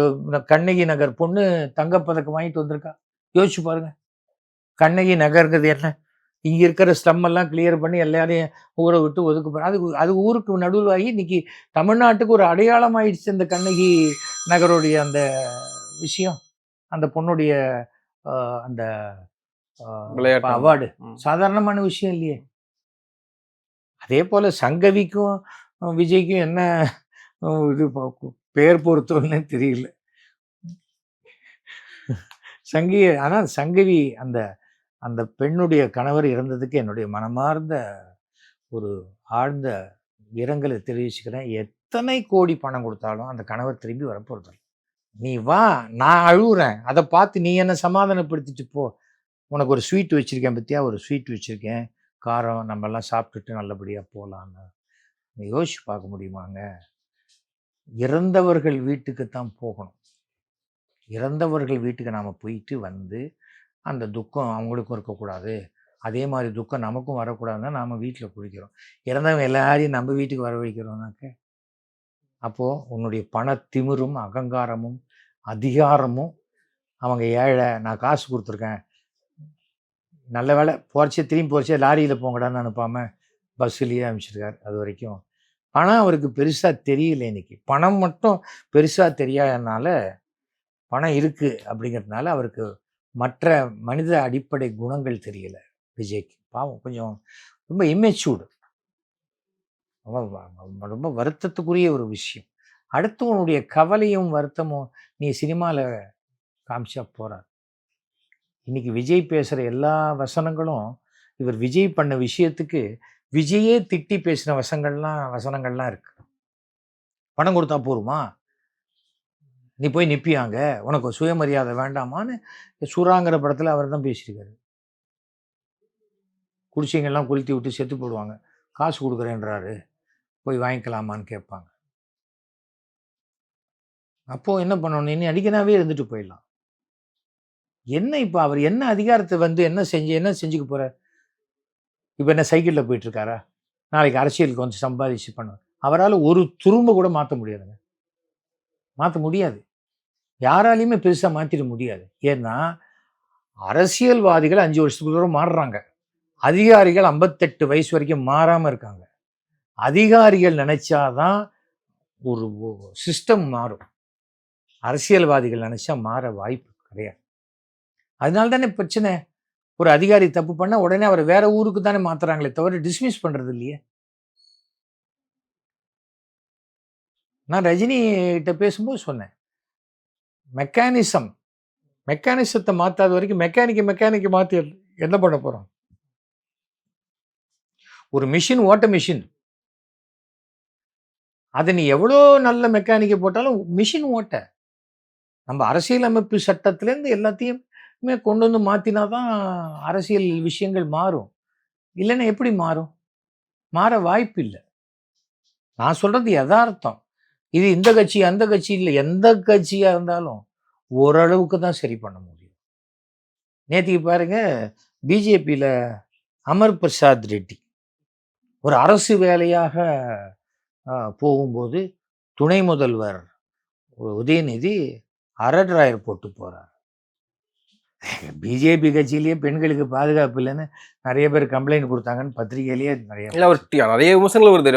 கண்ணகி நகர் பொண்ணு தங்கப்பதக்கம் வாங்கிட்டு வந்திருக்கா. யோசிச்சு பாருங்க. கண்ணகி நகர்ங்கிறது என்ன? இங்கே இருக்கிற ஸ்லம்மெல்லாம் கிளியர் பண்ணி எல்லாரையும் ஊரை விட்டு ஒதுக்கு அது ஊருக்கு நடுவில் ஆகி இன்னைக்கு தமிழ்நாட்டுக்கு ஒரு அடையாளம் ஆயிடுச்சு அந்த கண்ணகி நகருடைய அந்த விஷயம், அந்த பொண்ணுடைய அந்த அவார்டு. சாதாரணமான விஷயம் இல்லையே. அதே போல் சங்கவிக்கும் விஜய்க்கும் என்ன இது பெயர் பொருத்தம்னு தெரியல. ஆனால் சங்கவி அந்த அந்த பெண்ணுடைய கணவர் இறந்ததுக்கு என்னுடைய மனமார்ந்த ஒரு ஆழ்ந்த இரங்கலை தெரிவிச்சுக்கிறேன். எத்தனை கோடி பணம் கொடுத்தாலும் அந்த கணவர் திரும்பி வரப்போறது. நீ வா, நான் அழுகுறேன், அதை பார்த்து நீ என்ன சமாதானப்படுத்திட்டு போ. உனக்கு ஒரு ஸ்வீட் வச்சுருக்கேன் பற்றியா, ஒரு ஸ்வீட் வச்சுருக்கேன், காரம், நம்மெல்லாம் சாப்பிட்டுட்டு நல்லபடியாக போகலான்னு. நீ யோசிச்சு பார்க்க முடியுமாங்க? இறந்தவர்கள் வீட்டுக்கு தான் போகணும். இறந்தவர்கள் வீட்டுக்கு நாம் போயிட்டு வந்து அந்த துக்கம் அவங்களுக்கும் இருக்கக்கூடாது, அதே மாதிரி துக்கம் நமக்கும் வரக்கூடாதுன்னா நாம் வீட்டில் குளிக்கிறோம். இறந்தவங்க எல்லாரையும் நம்ம வீட்டுக்கு வரவழைக்கிறோம்னாக்க, அப்போது உன்னுடைய பண திமிரும் அகங்காரமும் அதிகாரமும், அவங்க ஏழை, நான் காசு கொடுத்துருக்கேன், நல்ல வேலை போகிறச்சே திரும்பி போகிறச்சே லாரியில் போங்கடான்னு அனுப்பாமல் பஸ்ஸுலேயே அனுப்பிச்சிருக்காரு. அது வரைக்கும் பணம் அவருக்கு பெருசாக தெரியல. இன்னைக்கு பணம் மட்டும் பெருசாக தெரியாதனால, பணம் இருக்குது அப்படிங்கிறதுனால அவருக்கு மற்ற மனித அடிப்படை குணங்கள் தெரியல விஜய்க்கு. பாவம், கொஞ்சம் ரொம்ப இம்மெச்சூர்டு, ரொம்ப வருத்தத்துக்குரிய ஒரு விஷயம். அடுத்தவனுடைய கவலையும் வருத்தமும் நீ சினிமாவில் காமிச்சா போகிறார். இன்னைக்கு விஜய் பேசுகிற எல்லா வசனங்களும் இவர் விஜய் பண்ண விஷயத்துக்கு விஜயே திட்டி பேசின வசனங்கள்லாம் இருக்கு. பணம் கொடுத்தா போருமா, நீ போய் நிற்பியாங்க, உனக்கு சுயமரியாதை வேண்டாமான்னு சுறாங்கிற படத்தில் அவர் தான் பேசியிருக்காரு. குடிச்சிங்கெல்லாம் கொளுத்தி விட்டு செத்து போடுவாங்க, காசு கொடுக்குறேன்றாரு, போய் வாங்கிக்கலாமான்னு கேட்பாங்க. அப்போது என்ன பண்ணணும், இன்னும் அடிக்கனாவே இருந்துட்டு போயிடலாம். என்ன இப்போ அவர் என்ன அதிகாரத்தை வந்து என்ன செஞ்சுக்க போகிறார்? இப்போ என்ன சைக்கிளில் போயிட்டுருக்காரா? நாளைக்கு அரசியலுக்கு வந்து சம்பாதிச்சு பண்ணுவார். அவரால் ஒரு துரும்ப கூட மாற்ற முடியாதுங்க, மாற்ற முடியாது. யாராலையுமே பெருசாக மாற்றிட முடியாது. ஏன்னா அரசியல்வாதிகள் 5 வருஷத்துக்குள்ள மாறுறாங்க, அதிகாரிகள் 58 வயசு வரைக்கும் மாறாமல் இருக்காங்க. அதிகாரிகள் நினைச்சாதான் ஒரு சிஸ்டம் மாறும், அரசியல்வாதிகள் நினைச்சா மாற வாய்ப்பு கிடையாது. அதனால தானே பிரச்சனை. ஒரு அதிகாரி தப்பு பண்ண உடனே அவர் வேற ஊருக்கு தானே மாத்துறாங்களே தவிர டிஸ்மிஸ் பண்றது இல்லையே. நான் ரஜினி கிட்ட பேசும்போது சொன்னேன், மெக்கானிசத்தை மாத்தாத வரைக்கும் மெக்கானிக்கை மாத்தி என்ன பண்ண போறோம்? ஒரு மிஷின் மிஷின், அதை நீ எவ்வளோ நல்ல மெக்கானிக்கை போட்டாலும் மிஷின் ஓட்ட. நம்ம அரசியலமைப்பு சட்டத்திலேருந்து எல்லாத்தையுமே கொண்டு வந்து மாற்றினாதான் அரசியல் விஷயங்கள் மாறும். இல்லைன்னா எப்படி மாறும்? மாற வாய்ப்பு இல்லை. நான் சொல்றது யதார்த்தம். இது இந்த கட்சி அந்த கட்சி இல்லை, எந்த கட்சியாக இருந்தாலும் ஓரளவுக்கு தான் சரி பண்ண முடியும். நேற்றுக்கு பாருங்க, பிஜேபியில் அமர் பிரசாத் ரெட்டி ஒரு அரசு வேலையாக போகும்போது துணை முதல்வர் உதயநிதி அரட்ராயர் போட்டு போறார். பிஜேபி கட்சியிலேயே பெண்களுக்கு பாதுகாப்பு இல்லைன்னு நிறைய பேர் கம்ப்ளைண்ட் கொடுத்தாங்கன்னு பத்திரிகையிலேயே நிறைய விமர்சனங்கள் வருது.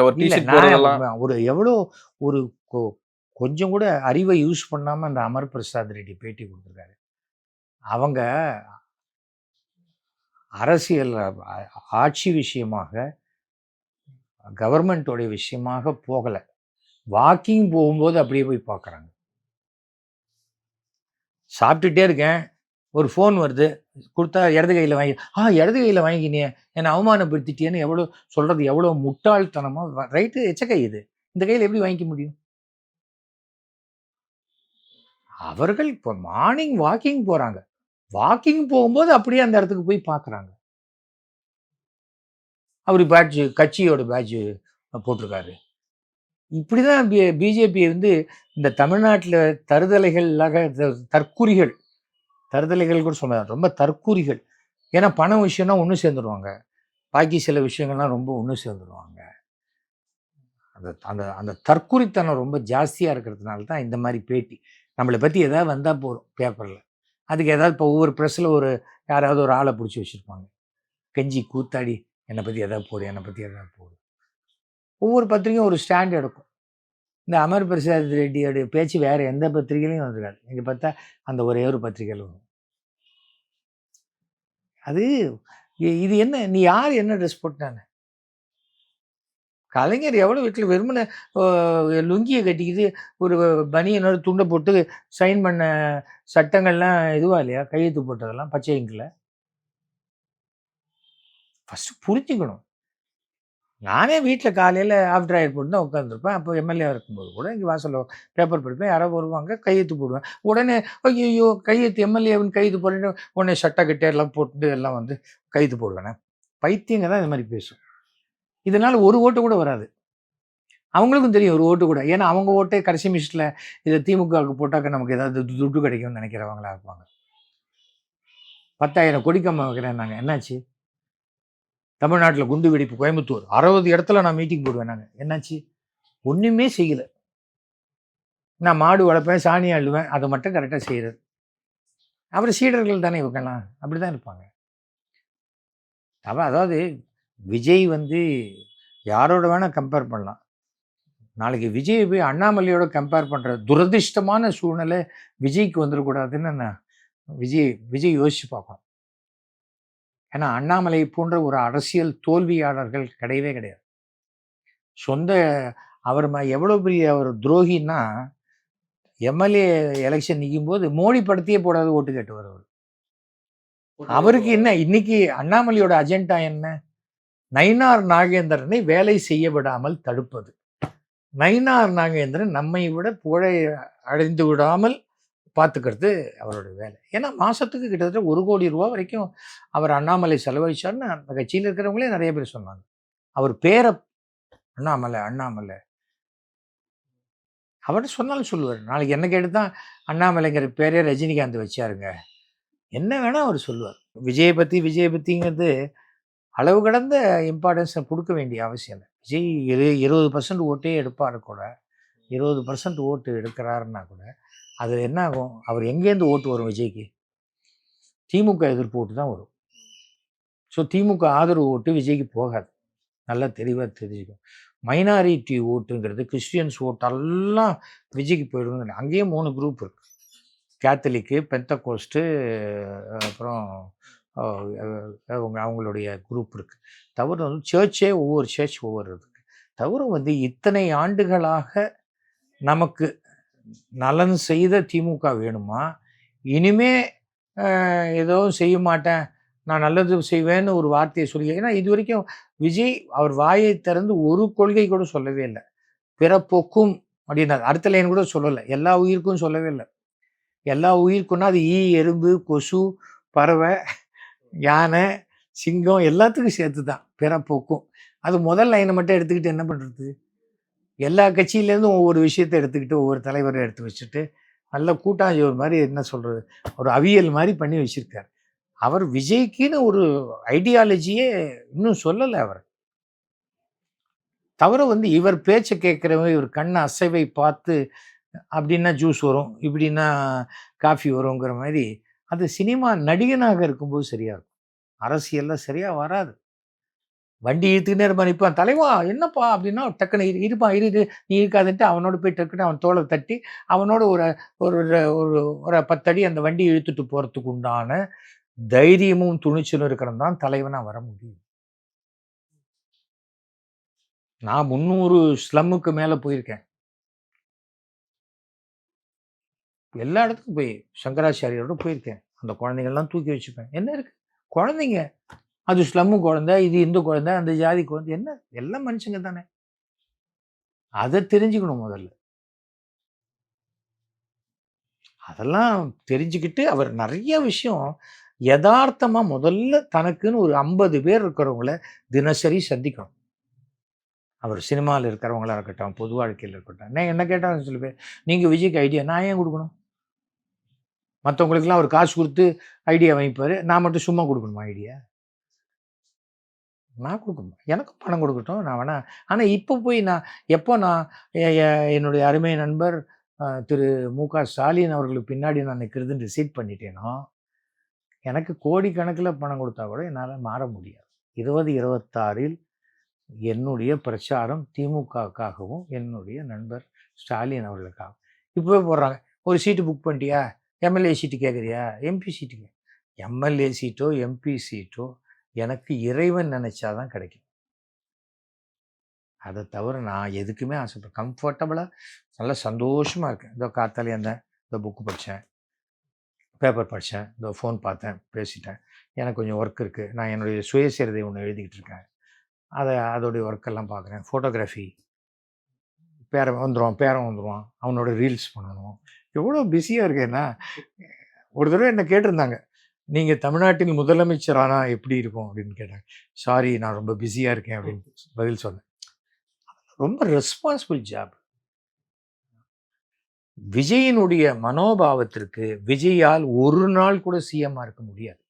ஒரு எவ்வளோ ஒரு கொஞ்சம் கூட அறிவை யூஸ் பண்ணாம அந்த அமர் பிரசாத் ரெட்டி பேட்டி கொடுத்துருக்காரு. அவங்க அரசியல் ஆட்சி விஷயமாக கவர்மெண்டோடைய விஷயமாக போகலை, வாக்கிங் போகும்போது அப்படியே போய் பார்க்குறாங்க. சாப்பிட்டுட்டே இருக்கேன், ஒரு ஃபோன் வருது, கொடுத்தா இடது கையில் வாங்கி, இடது கையில் வாங்கினே என்னை அவமானப்படுத்திட்டேன்னு எவ்வளோ சொல்கிறது, எவ்வளோ முட்டாள்தனமோ. ரைட்டு, எச்ச கை இது, இந்த கையில் எப்படி வாங்கிக்க முடியும்? அவர்கள் இப்போ மார்னிங் வாக்கிங் போகிறாங்க, வாக்கிங் போகும்போது அப்படியே அந்த இடத்துக்கு போய் பார்க்குறாங்க. அவர் பேட்ஜ், கட்சியோட பேட்ஜ் போட்டிருக்காரு. இப்படி தான் பிஜேபி வந்து இந்த தமிழ்நாட்டில் தருதலைகள் கூட சொன்னார், ரொம்ப தற்கூரிகள். ஏன்னா பணம் விஷயம்னா ஒன்று சேர்ந்துருவாங்க, பாக்கி சில விஷயங்கள்லாம் ரொம்ப ஒன்று சேர்ந்துருவாங்க. அந்த அந்த அந்த தற்கூரித்தனம் ரொம்ப ஜாஸ்தியாக இருக்கிறதுனால தான் இந்த மாதிரி பேட்டி. நம்மளை பற்றி ஏதாவது வந்தால் போகிறோம் பேப்பரில், அதுக்கு ஏதாவது இப்போ ஒவ்வொரு ப்ரெஸ்ஸில் யாராவது ஒரு ஆளை பிடிச்சி வச்சுருப்பாங்க, கெஞ்சி கூத்தாடி என்னை பற்றி எதாவது போடு. ஒவ்வொரு பத்திரிகையும் ஒரு ஸ்டாண்ட் எடுக்கும். இந்த அமர் பிரசாத் ரெட்டியோடைய பேச்சு வேறு எந்த பத்திரிகையிலையும் வந்துருக்காது. இங்கே பார்த்தா அந்த ஒரே ஒரு பத்திரிகையில் வரும். அது இது என்ன, நீ யார் என்ன ட்ரெஸ் போட்டானே? கலைஞர் எவ்வளோ வீட்டில் வெறுமனே லுங்கியை கட்டிக்கிட்டு ஒரு பனியனோட துண்டை போட்டு சைன் பண்ண சட்டங்கள்லாம் இதுவா இல்லையா? கையெழுத்து போட்டதெல்லாம் பச்சை இங்கில். ஃபஸ்ட்டு புரிஞ்சுக்கணும். நானே வீட்டில் காலையில் ஆஃப் ட்ராயர் போட்டு தான் உட்காந்துருப்பேன். அப்போ எம்எல்ஏ இருக்கும்போது கூட இங்கே வாசலில் பேப்பர் படிப்பேன். யாரோ வருவாங்க, கையெழுத்து போடுவேன். உடனே ஐயோ கையெழுத்து எம்எல்ஏவுன்னு கையெழுத்து போட்டுட்டு உடனே சட்டை கிட்டே எல்லாம் போட்டு எல்லாம் வந்து கையெழுத்து போடுவேனே. பைத்தியங்க தான் இது மாதிரி பேசும். இதனால் ஒரு ஓட்டு கூட வராது. அவங்களுக்கும் தெரியும் ஒரு ஓட்டு கூட. ஏன்னா அவங்க ஓட்டே கடைசி நிமிஷத்தில் இதை திமுகவுக்கு போட்டாக்க நமக்கு ஏதாவது துட்டு கிடைக்கும்னு நினைக்கிறவங்களா இருப்பாங்க. 10,000 கொடிக்கம்பம் வைக்கிறேன்னாங்க. என்னாச்சு? தமிழ்நாட்டில் குண்டு வெடிப்பு கோயம்புத்தூர் 60 இடத்துல நான் மீட்டிங் போடுவேன். நாங்கள் என்னாச்சு? ஒன்றுமே செய்யலை. நான் மாடு வளர்ப்பேன், சாணி அள்ளுவேன், அதை மட்டும் கரெக்டாக செய்கிறது. அப்புறம் சீடர்கள் தானே இவங்கெல்லாம் அப்படி தான் இருப்பாங்க. அதாவது விஜய் வந்து யாரோட வேணால் கம்பேர் பண்ணலாம். நாளைக்கு விஜய் போய் அண்ணாமலையோட கம்பேர் பண்ணுற துரதிர்ஷ்டமான சூழ்நிலை விஜய்க்கு வந்துடக்கூடாதுன்னு நான் விஜய் யோசிச்சு பார்க்கணும். ஏன்னா அண்ணாமலை போன்ற ஒரு அரசியல் தோல்வியாளர்கள் கிடையவே கிடையாது. சொந்த அவர் எவ்வளோ பெரிய ஒரு துரோகின்னா, எம்எல்ஏ எலெக்ஷன் நிற்கும் போது மோடி படத்தையே போடாத ஓட்டு கேட்டுவார் அவர். அவருக்கு என்ன இன்னைக்கு அண்ணாமலையோட அஜெண்டா என்ன? நயினார் நாகேந்திரனை வேலை செய்ய விடாமல் தடுப்பது. நயினார் நாகேந்திரன் நம்மை விட புகழை அடைந்து விடாமல் பார்த்துக்கிறது அவரோட வேலை. ஏன்னா மாதத்துக்கு கிட்டத்தட்ட 1 கோடி ரூபா வரைக்கும் அவர் அண்ணாமலை செலவழிச்சார்னு அந்த கட்சியில் இருக்கிறவங்களே நிறைய பேர் சொன்னாங்க. அவர் பேரை அண்ணாமலை அவர்கிட்ட சொன்னாலும் சொல்லுவார். நாளைக்கு என்ன கேட்டு தான் அண்ணாமலைங்கிற பேரே ரஜினிகாந்த் வச்சாருங்க. என்ன வேணால் அவர் சொல்லுவார். விஜயை பற்றிங்கிறது அளவு கடந்த இம்பார்ட்டன்ஸை கொடுக்க வேண்டிய அவசியம் இல்லை. விஜய் 20% ஓட்டே எடுப்பார் கூட, 20% ஓட்டு எடுக்கிறாருன்னா கூட அது என்ன ஆகும்? அவர் எங்கேருந்து ஓட்டு வரும் விஜய்க்கு? திமுக எதிர்ப்பு ஓட்டு தான் வரும். ஸோ திமுக ஆதரவு ஓட்டு விஜய்க்கு போகாது. நல்லா தெளிவாக தெரிஞ்சுக்கும். மைனாரிட்டி ஓட்டுங்கிறது கிறிஸ்டியன்ஸ் ஓட்டெல்லாம் விஜய்க்கு போயிடுங்க. அங்கேயும் 3 குரூப் இருக்குது. கேத்தலிக்கு, பெந்தகோஸ்ட்டு, அப்புறம் அவங்களுடைய குரூப் இருக்குது. தவிர வந்து ஒவ்வொரு சர்ச் இருக்குது. தவிர வந்து இத்தனை ஆண்டுகளாக நமக்கு நலன் செய்த திமுக வேணுமா? இனிமே ஏதோ செய்ய மாட்டேன், நான் நல்லது செய்வேன்னு ஒரு வார்த்தையை சொல்லி. ஏன்னா இது வரைக்கும் விஜய் அவர் வாயை திறந்து ஒரு கொள்கை கூட சொல்லவே இல்லை. பிறப்போக்கும் அப்படின்னாரு. அடுத்த லைன் கூட சொல்லலை. எல்லா உயிருக்கும் சொல்லவே இல்லை. எல்லா உயிருக்குன்னா அது எறும்பு, கொசு, பறவை, யானை, சிங்கம் எல்லாத்துக்கும் சேர்த்து தான் பிறப்போக்கும். அது முதல் லைனை மட்டும் எடுத்துக்கிட்டு என்ன பண்ணுறது? எல்லா கட்சியிலேருந்தும் ஒவ்வொரு விஷயத்தை எடுத்துக்கிட்டு ஒவ்வொரு தலைவரை எடுத்து வச்சுட்டு நல்ல கூட்டாஞ்சோறு மாதிரி என்ன சொல்கிறது, ஒரு அவியல் மாதிரி பண்ணி வச்சுருக்கார். அவர் விஜய்க்குன்னு ஒரு ஐடியாலஜியே இன்னும் சொல்லலை அவர். தவிர வந்து இவர் பேச்சை கேட்குறவங்க இவர் கண் அசைவை பார்த்து அப்படின்னா ஜூஸ் வரும், இப்படின்னா காஃபி வருங்கிற மாதிரி அது சினிமா நடிகனாக இருக்கும்போது சரியாக இருக்கும். அரசியலில் சரியாக வராது. வண்டி இழுத்துக்கிட்டே இருப்பான். இப்போ தலைவா என்னப்பா அப்படின்னா டக்குன்னு இருப்பான் நீ இருக்காதுன்ட்டு அவனோட போய் டக்குன்னு அவன் தோலை தட்டி அவனோட ஒரு ஒரு ஒரு 10 அடி அந்த வண்டி இழுத்துட்டு போகிறதுக்கு உண்டான தைரியமும் துணிச்சலும் இருக்கிறவன் தான் தலைவனாக வர முடியும். நான் 300 ஸ்லம்முக்கு மேலே போயிருக்கேன். எல்லா இடத்துக்கும் போய் சங்கராச்சாரியோட போயிருக்கேன். அந்த குழந்தைங்கள்லாம் தூக்கி வச்சுப்பேன். என்ன இருக்கு? குழந்தைங்க. அது ஸ்லம்மு குழந்தை, இது இந்து குழந்தை, அந்த ஜாதி குழந்தை, என்ன எல்லாம் மனுஷங்க தானே. அதை தெரிஞ்சுக்கணும் முதல்ல. அதெல்லாம் தெரிஞ்சுக்கிட்டு அவர் நிறைய விஷயம் யதார்த்தமா முதல்ல தனக்குன்னு ஒரு 50 பேர் இருக்கிறவங்கள தினசரி சந்திக்கணும். அவர் சினிமாவில் இருக்கிறவங்களா இருக்கட்டும், பொது வாழ்க்கையில் இருக்கட்டும். நான் என்ன கேட்டால் சில பேர் நீங்கள் விஜய்க்கு ஐடியா நான் ஏன் கொடுக்கணும்? மற்றவங்களுக்கெல்லாம் அவர் காசு கொடுத்து ஐடியா வாங்கிப்பார், நான் மட்டும் சும்மா கொடுக்கணுமா ஐடியா? நான் கொடுக்கணும், எனக்கும் பணம் கொடுக்கட்டும், நான் வேணா. ஆனால் இப்போ போய் நான் என்னுடைய அருமை நண்பர் திரு மு.க. ஸ்டாலின் அவர்களுக்கு பின்னாடி நான் நிற்கிறதுன்னு டிசைட் பண்ணிட்டேனோ, எனக்கு கோடிக்கணக்கில் பணம் கொடுத்தா கூட என்னால் மாற முடியாது. 2026 என்னுடைய பிரச்சாரம் திமுகவுக்காகவும் என்னுடைய நண்பர் ஸ்டாலின் அவர்களுக்காகவும். இப்போவே போடுறாங்க, ஒரு சீட்டு புக் பண்ணிட்டியா, எம்எல்ஏ சீட்டு கேட்குறியா, எம்பி சீட்டு எம்எல்ஏ சீட்டோ எம்பி சீட்டோ எனக்கு இறைவன் நினைச்சாதான் கிடைக்கும். அதை தவிர நான் எதுக்குமே ஆசைப்பட்றேன். கம்ஃபர்டபுளாக நல்லா சந்தோஷமாக இருக்கேன். இதோ காத்தாலே இருந்தேன், இதோ புக்கு படித்தேன், பேப்பர் படித்தேன், இதோ ஃபோன் பார்த்தேன், பேசிட்டேன். எனக்கு கொஞ்சம் ஒர்க் இருக்குது, நான் என்னுடைய சுயசரிதை ஒன்று எழுதிக்கிட்டு இருக்கேன், அதோடைய ஒர்க்கெல்லாம் பார்க்குறேன். ஃபோட்டோகிராஃபி, பேரன் வந்துடுவான், அவனோட ரீல்ஸ் பண்ணணும். எவ்வளோ பிஸியாக இருக்கேன்னா, ஒரு தடவை என்ன கேட்டிருந்தாங்க, நீங்கள் தமிழ்நாட்டின் முதலமைச்சர் ஆனால் எப்படி இருக்கும் அப்படின்னு கேட்டாங்க. சாரி, நான் ரொம்ப பிஸியாக இருக்கேன் அப்படின்னு பதில் சொன்னேன். ரொம்ப ரெஸ்பான்சிபிள் ஜாப். விஜயினுடைய மனோபாவத்திற்கு விஜயால் ஒரு நாள் கூட சிஎம்மாக இருக்க முடியாது.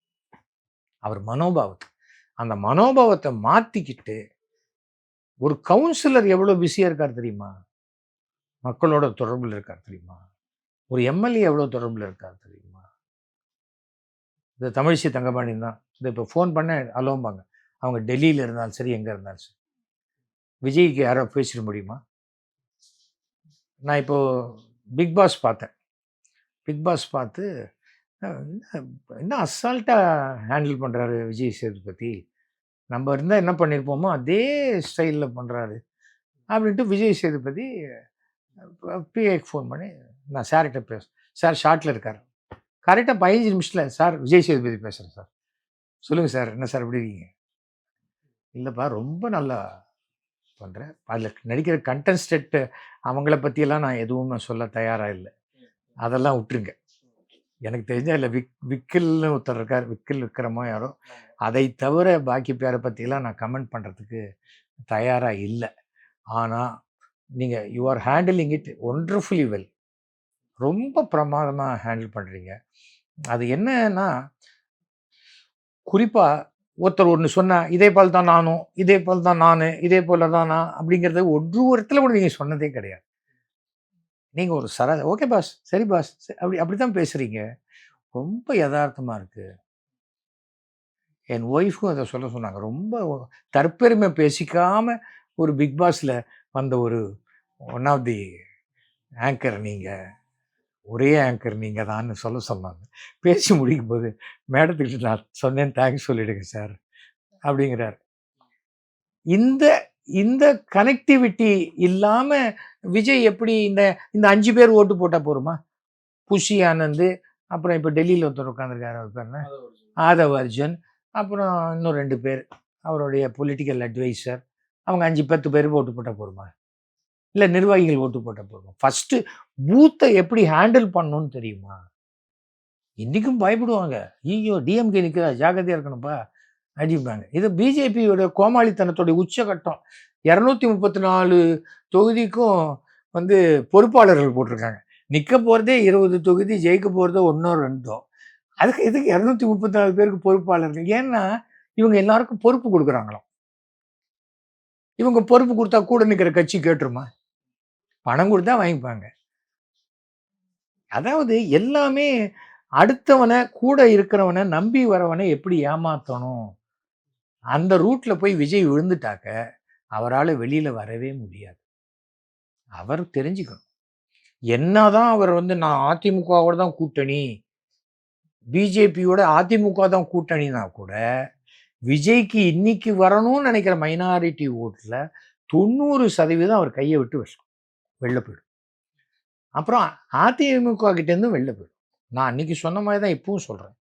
அவர் மனோபாவத்தை, அந்த மனோபாவத்தை மாற்றிக்கிட்டு ஒரு கவுன்சிலர் எவ்வளோ பிஸியாக இருக்கார் தெரியுமா? மக்களோட தொடர்பில் இருக்கார் தெரியுமா? ஒரு எம்எல்ஏ எவ்வளோ தொடர்பில் இருக்கார் தெரியுமா? இந்த தமிழிசை தங்கபாண்டியன் தான். இந்த இப்போ ஃபோன் பண்ண அலோம்பாங்க, அவங்க டெல்லியில் இருந்தாலும் சரி, எங்கே இருந்தாலும் சரி. விஜய்க்கு யாரோ பேசிட முடியுமா? நான் இப்போது பிக் பாஸ் பார்த்தேன். பிக் பாஸ் பார்த்து என்ன அசால்ட்டாக ஹேண்டில் பண்ணுறாரு விஜய் சேதுபதி. நம்ம இருந்தால் என்ன பண்ணியிருப்போமோ அதே ஸ்டைலில் பண்ணுறாரு அப்படின்ட்டு விஜய் சேதுபதி பிஏக்கு ஃபோன் பண்ணி, நான் சார்கிட்ட பேசுகிறேன், சார் ஷார்ட்டில் இருக்கார், கரெக்டாக 15 நிமிஷத்தில், சார் விஜய் சேதுபதி பேசுகிறேன் சார், சொல்லுங்கள் சார், என்ன சார் எப்படி இருக்கீங்க? இல்லைப்பா, ரொம்ப நல்லா பண்ணுறேன், அதில் நடிக்கிற கண்டஸ்டன்ட்டு அவங்கள பற்றியெல்லாம் நான் எதுவும் சொல்ல தயாராக இல்லை, அதெல்லாம் விட்டுருங்க. எனக்கு தெரிஞ்ச இல்லை, விக்கில்னு ஒருத்தர் இருக்கார், விக்கில் விக்ரமோ யாரோ, அதை தவிர பாக்கி பேரை பற்றியெல்லாம் நான் கமெண்ட் பண்ணுறதுக்கு தயாராக இல்லை. ஆனால் நீங்கள் you are handling it wonderfully well. ரொம்ப பிரமாதமாக ஹேண்டில் பண்ணுறீங்க. அது என்னன்னா, குறிப்பாக ஒருத்தர் ஒன்று சொன்னால் இதே போல் தான் நானும், இதே போல் தான் நான், இதே போல் தான் நான் அப்படிங்கிறது ஒரு இடத்துல கூட நீங்கள் சொன்னதே கிடையாது. நீங்கள் ஒரு ஓகே பாஸ், சரி பாஸ், அப்படி தான் பேசுகிறீங்க. ரொம்ப யதார்த்தமாக இருக்குது. என் ஒய்ஃபும் அதை சொல்ல சொன்னாங்க. ரொம்ப தற்பெருமை பேசிக்காமல் ஒரு பிக் பாஸில் வந்த ஒரு ஒன் ஆஃப் தி ஆங்கர் நீங்கள், ஒரே ஆங்கர் நீங்கள் தான்னு சொல்ல சொன்னாங்க. பேசி முடிக்கும் போது மேடத்துக்கிட்ட நான் சொன்னேன், தேங்க்ஸ் சொல்லிவிடுங்க சார் அப்படிங்கிறார். இந்த இந்த கனெக்டிவிட்டி இல்லாமல் விஜய் எப்படி இந்த 5 பேர் ஓட்டு போட்டால் போருமா? புஷி ஆனந்த், அப்புறம் இப்போ டெல்லியில் ஒருத்தர் உட்காந்துருக்காரு, அவர் பேர் என்ன, ஆதவ் அர்ஜுன், அப்புறம் இன்னும் 2 பேர் அவருடைய பொலிட்டிக்கல் அட்வைசர், அவங்க 5-10 பேர் ஓட்டு போட்டால் போருமா? இல்லை நிர்வாகிகள் ஓட்டு போட்டால் போருமா? ஃபஸ்ட்டு பூத்தை எப்படி ஹேண்டில் பண்ணணும்னு தெரியுமா? இன்றைக்கும் பயப்படுவாங்க, ஐயோ டிஎம்கே நிற்கிறா, ஜாக்கிரதையாக இருக்கணும்ப்பா அடிப்பாங்க. இது பிஜேபியோட கோமாளித்தனத்தோடைய உச்சகட்டம். 234 தொகுதிக்கும் பொறுப்பாளர்கள் போட்டிருக்காங்க. நிற்க போகிறதே 20 தொகுதி, ஜெயிக்க போகிறதோ 1ஓ 2ஓ. அதுக்கு எதுக்கு 234 பேருக்கு பொறுப்பாளர்கள்? ஏன்னா இவங்க எல்லாருக்கும் பொறுப்பு கொடுக்குறாங்களாம். இவங்க பொறுப்பு கொடுத்தா கூட நிற்கிற கட்சி கேட்டுருமா? பணம் கொடுத்தா வாங்கிப்பாங்க. அதாவது எல்லாமே அடுத்தவனை, கூட இருக்கிறவனை, நம்பி வரவனை எப்படி ஏமாற்றணும், அந்த ரூட்ல போய் விஜய் விழுந்துட்டாக்க அவரால் வெளியில் வரவே முடியாது. அவர் தெரிஞ்சுக்கணும், என்னதான் அவர் நான் அதிமுகவோட தான் கூட்டணி, பிஜேபியோட அதிமுக தான் கூட்டணினா கூட, விஜய்க்கு இன்னைக்கு வரணும்னு நினைக்கிற மைனாரிட்டி ஓட்டில் 90% அவர் கையை விட்டு வெளில போயிடும். அப்புறம் அதிமுக கிட்டேருந்து வெளில போயிடும். நான் அன்னைக்கு சொன்ன மாதிரி தான் இப்பவும் சொல்கிறேன்,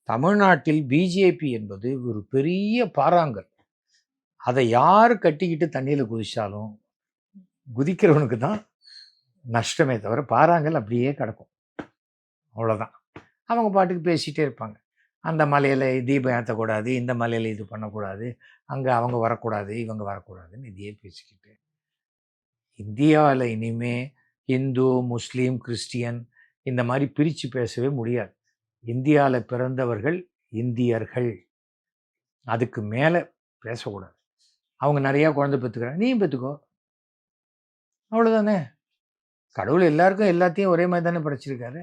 தமிழ்நாட்டில் பிஜேபி என்பது ஒரு பெரிய பாறாங்கல். அதை யார் கட்டிக்கிட்டு தண்ணியில் குதிச்சாலும் குதிக்கிறவனுக்கு தான் நஷ்டமே தவிர, பாறாங்கல் அப்படியே கிடக்கும், அவ்வளோதான். அவங்க பாட்டுக்கு பேசிகிட்டே இருப்பாங்க. அந்த மலையில் தீபம் ஏற்றக்கூடாது, இந்த மலையில் இது பண்ணக்கூடாது, அங்கே அவங்க வரக்கூடாது, இவங்க வரக்கூடாதுன்னு இதையே பேசிக்கிட்டு. இந்தியாவில் இனிமே இந்து, முஸ்லீம், கிறிஸ்டியன் இந்த மாதிரி பிரித்து பேசவே முடியாது. இந்தியாவில் பிறந்தவர்கள் இந்தியர்கள், அதுக்கு மேலே பேசக்கூடாது. அவங்க நிறையா குழந்தை பெற்றுக்கிறாங்க, நீயும் பெற்றுக்கோ, அவ்வளோதானே. கடவுள் எல்லாருக்கும் எல்லாத்தையும் ஒரே மாதிரி தானே படைச்சிருக்காரு.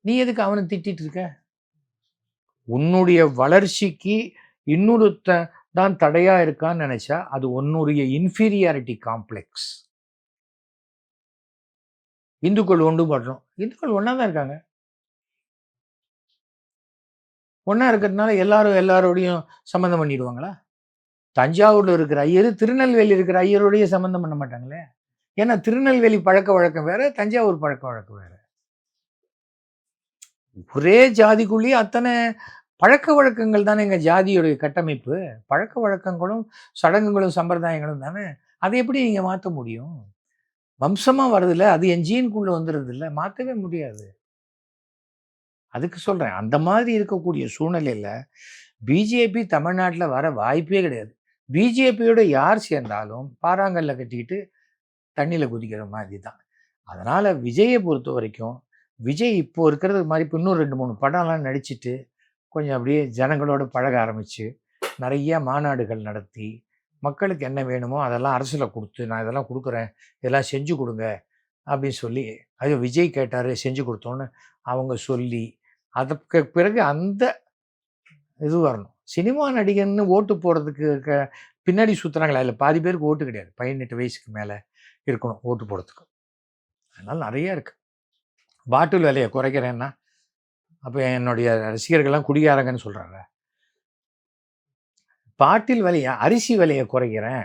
நீ எதுக்கு அவனை திட்டிகிட்டு இருக்க? உன்னுடைய வளர்ச்சிக்கு இன்னொருத்த தான் தடையாக இருக்கான்னு நினச்சா அது உன்னுடைய இன்ஃபீரியாரிட்டி காம்ப்ளெக்ஸ். இந்துக்கள் ஒன்றுபடுறோம், இந்துக்கள் ஒன்றா தான் இருக்காங்க. ஒன்றா இருக்கிறதுனால எல்லாரோடையும் சம்மந்தம் பண்ணிடுவாங்களா? தஞ்சாவூர்ல இருக்கிற ஐயர் திருநெல்வேலி இருக்கிற ஐயரோடய சம்பந்தம் பண்ண மாட்டாங்களே. ஏன்னா திருநெல்வேலி பழக்க வழக்கம் வேற, தஞ்சாவூர் பழக்க வழக்கம் வேற. ஒரே ஜாதிக்குள்ளேயே அத்தனை பழக்க வழக்கங்கள் தானே எங்க ஜாதியுடைய கட்டமைப்பு. பழக்க வழக்கங்களும் சடங்குகளும் சம்பிரதாயங்களும் தானே. அதை எப்படி நீங்க மாற்ற முடியும்? வம்சமா வருதுல்ல, அது என் ஜீனுக்குள்ள வந்துடுது இல்லை, மாற்றவே முடியாது. அதுக்கு சொல்றேன், அந்த மாதிரி இருக்கக்கூடிய சூழ்நிலையில பிஜேபி தமிழ்நாட்டில் வர வாய்ப்பே கிடையாது. பிஜேபியோட யார் சேர்ந்தாலும் பாறாங்கல்ல கட்டிக்கிட்டு தண்ணியில குதிக்கிற மாதிரி தான். அதனால விஜயை பொறுத்த வரைக்கும், விஜய் இப்போ இருக்கிறது மாதிரி இப்போ இன்னும் 2, 3 படம்லாம் நடிச்சுட்டு கொஞ்சம் அப்படியே ஜனங்களோட பழக ஆரம்பிச்சு நிறைய மாநாடுகள் நடத்தி மக்களுக்கு என்ன வேணுமோ அதெல்லாம் அரசில் கொடுத்து, நான் இதெல்லாம் கொடுக்குறேன், இதெல்லாம் செஞ்சு கொடுங்க அப்படின்னு சொல்லி, அது விஜய் கேட்டார் செஞ்சு கொடுத்தோன்னு அவங்க சொல்லி, அதுக்கு பிறகு அந்த இது வரணும். சினிமா நடிகன்னு ஓட்டு போடுறதுக்கு பின்னாடி சுற்றுறாங்களா, அதில் பாதி பேருக்கு ஓட்டு கிடையாது. 18 வயசுக்கு மேலே இருக்கணும் ஓட்டு போடுறதுக்கு. அதனால் நிறைய இருக்குது. பாட்டில் விலையை குறைக்கிறேன்னா அப்போ என்னுடைய ரசிகர்கள்லாம் குடிகாரங்கன்னு சொல்கிறாங்க. பாட்டில் விலையை, அரிசி விலையை குறைக்கிறேன்,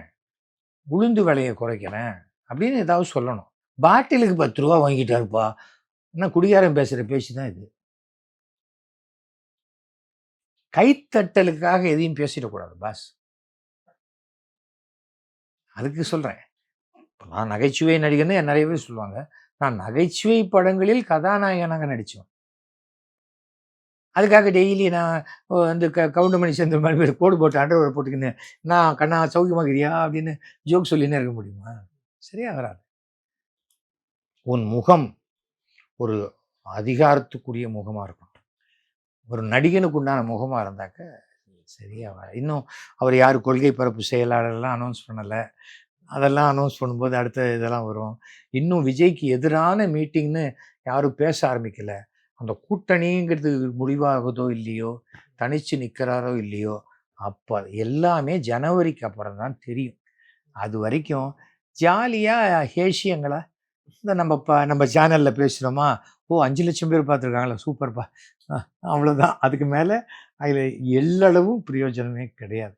உளுந்து விலையை குறைக்கிறேன் அப்படின்னு ஏதாவது சொல்லணும். பாட்டிலுக்கு 10 ரூபா வாங்கிட்டாருப்பா, என்ன குடிகாரன் பேசுகிற பேச்சு தான் இது. கைத்தட்டலுக்காக எதையும் பேசிடக்கூடாது பாஸ். அதுக்கு சொல்கிறேன், இப்போ நான் நகைச்சுவை நடிகர்னு நிறைய பேர் சொல்லுவாங்க. நான் நகைச்சுவை படங்களில் கதாநாயகனாக நடித்தேன். அதுக்காக டெய்லி நான் வந்து கவுண்டமணி சேர்ந்த மாதிரி பேர் கோடு போட்டு அண்டர்வேர் போட்டுக்கின்னு நான் கண்ணா சௌக்கியமாகிறியா அப்படின்னு ஜோக் சொல்லினே இருக்க முடியுமா? சரியா வராது. உன் முகம் ஒரு அதிகாரத்துக்குரிய முகமாக இருக்கணும். ஒரு நடிகனுக்கு உண்டான முகமாக இருந்தாக்க சரியா வர. இன்னும் அவர் யார் கொள்கை பரப்பு செயலாளர்லாம் அனௌன்ஸ் பண்ணலை. அதெல்லாம் அனௌன்ஸ் பண்ணும்போது அடுத்த இதெல்லாம் வரும். இன்னும் விஜய்க்கு எதிரான மீட்டிங்னு யாரும் பேச ஆரம்பிக்கலை. அந்த கூட்டணிங்கிறது முடிவாகுதோ இல்லையோ, தனிச்சு நிற்கிறாரோ இல்லையோ, அப்போ எல்லாமே ஜனவரிக்கு அப்புறம் தான் தெரியும். அது வரைக்கும் ஜாலியாக ஹேஷியங்களா இந்த நம்ம சேனலில் பேசுகிறோமா, ஓ 5 லட்சம் பேர் பார்த்துருக்காங்களா, சூப்பர்ப்பா, அவ்வளோதான். அதுக்கு மேலே அதில் எல்லளவும் பிரயோஜனமே கிடையாது.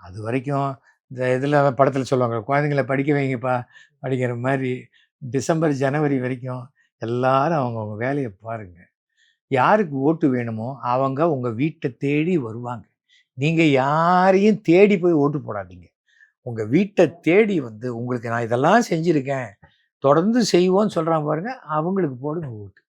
அது வரைக்கும் இந்த இதில் படத்தில் சொல்லுவாங்க, குழந்தைங்களை படிக்க வைங்கப்பா அப்படிங்கிற மாதிரி டிசம்பர் ஜனவரி வரைக்கும் எல்லாரும் அவங்கவுங்க வேலையை பாருங்கள். யாருக்கு ஓட்டு வேணுமோ அவங்க உங்கள் வீட்டை தேடி வருவாங்க. நீங்கள் யாரையும் தேடி போய் ஓட்டு போடாதீங்க. உங்கள் வீட்டை தேடி வந்து உங்களுக்கு நான் இதெல்லாம் செஞ்சுருக்கேன், தொடர்ந்து செய்வோன்னு சொல்கிறான் பாருங்கள், அவங்களுக்கு போடுங்க ஓட்டு.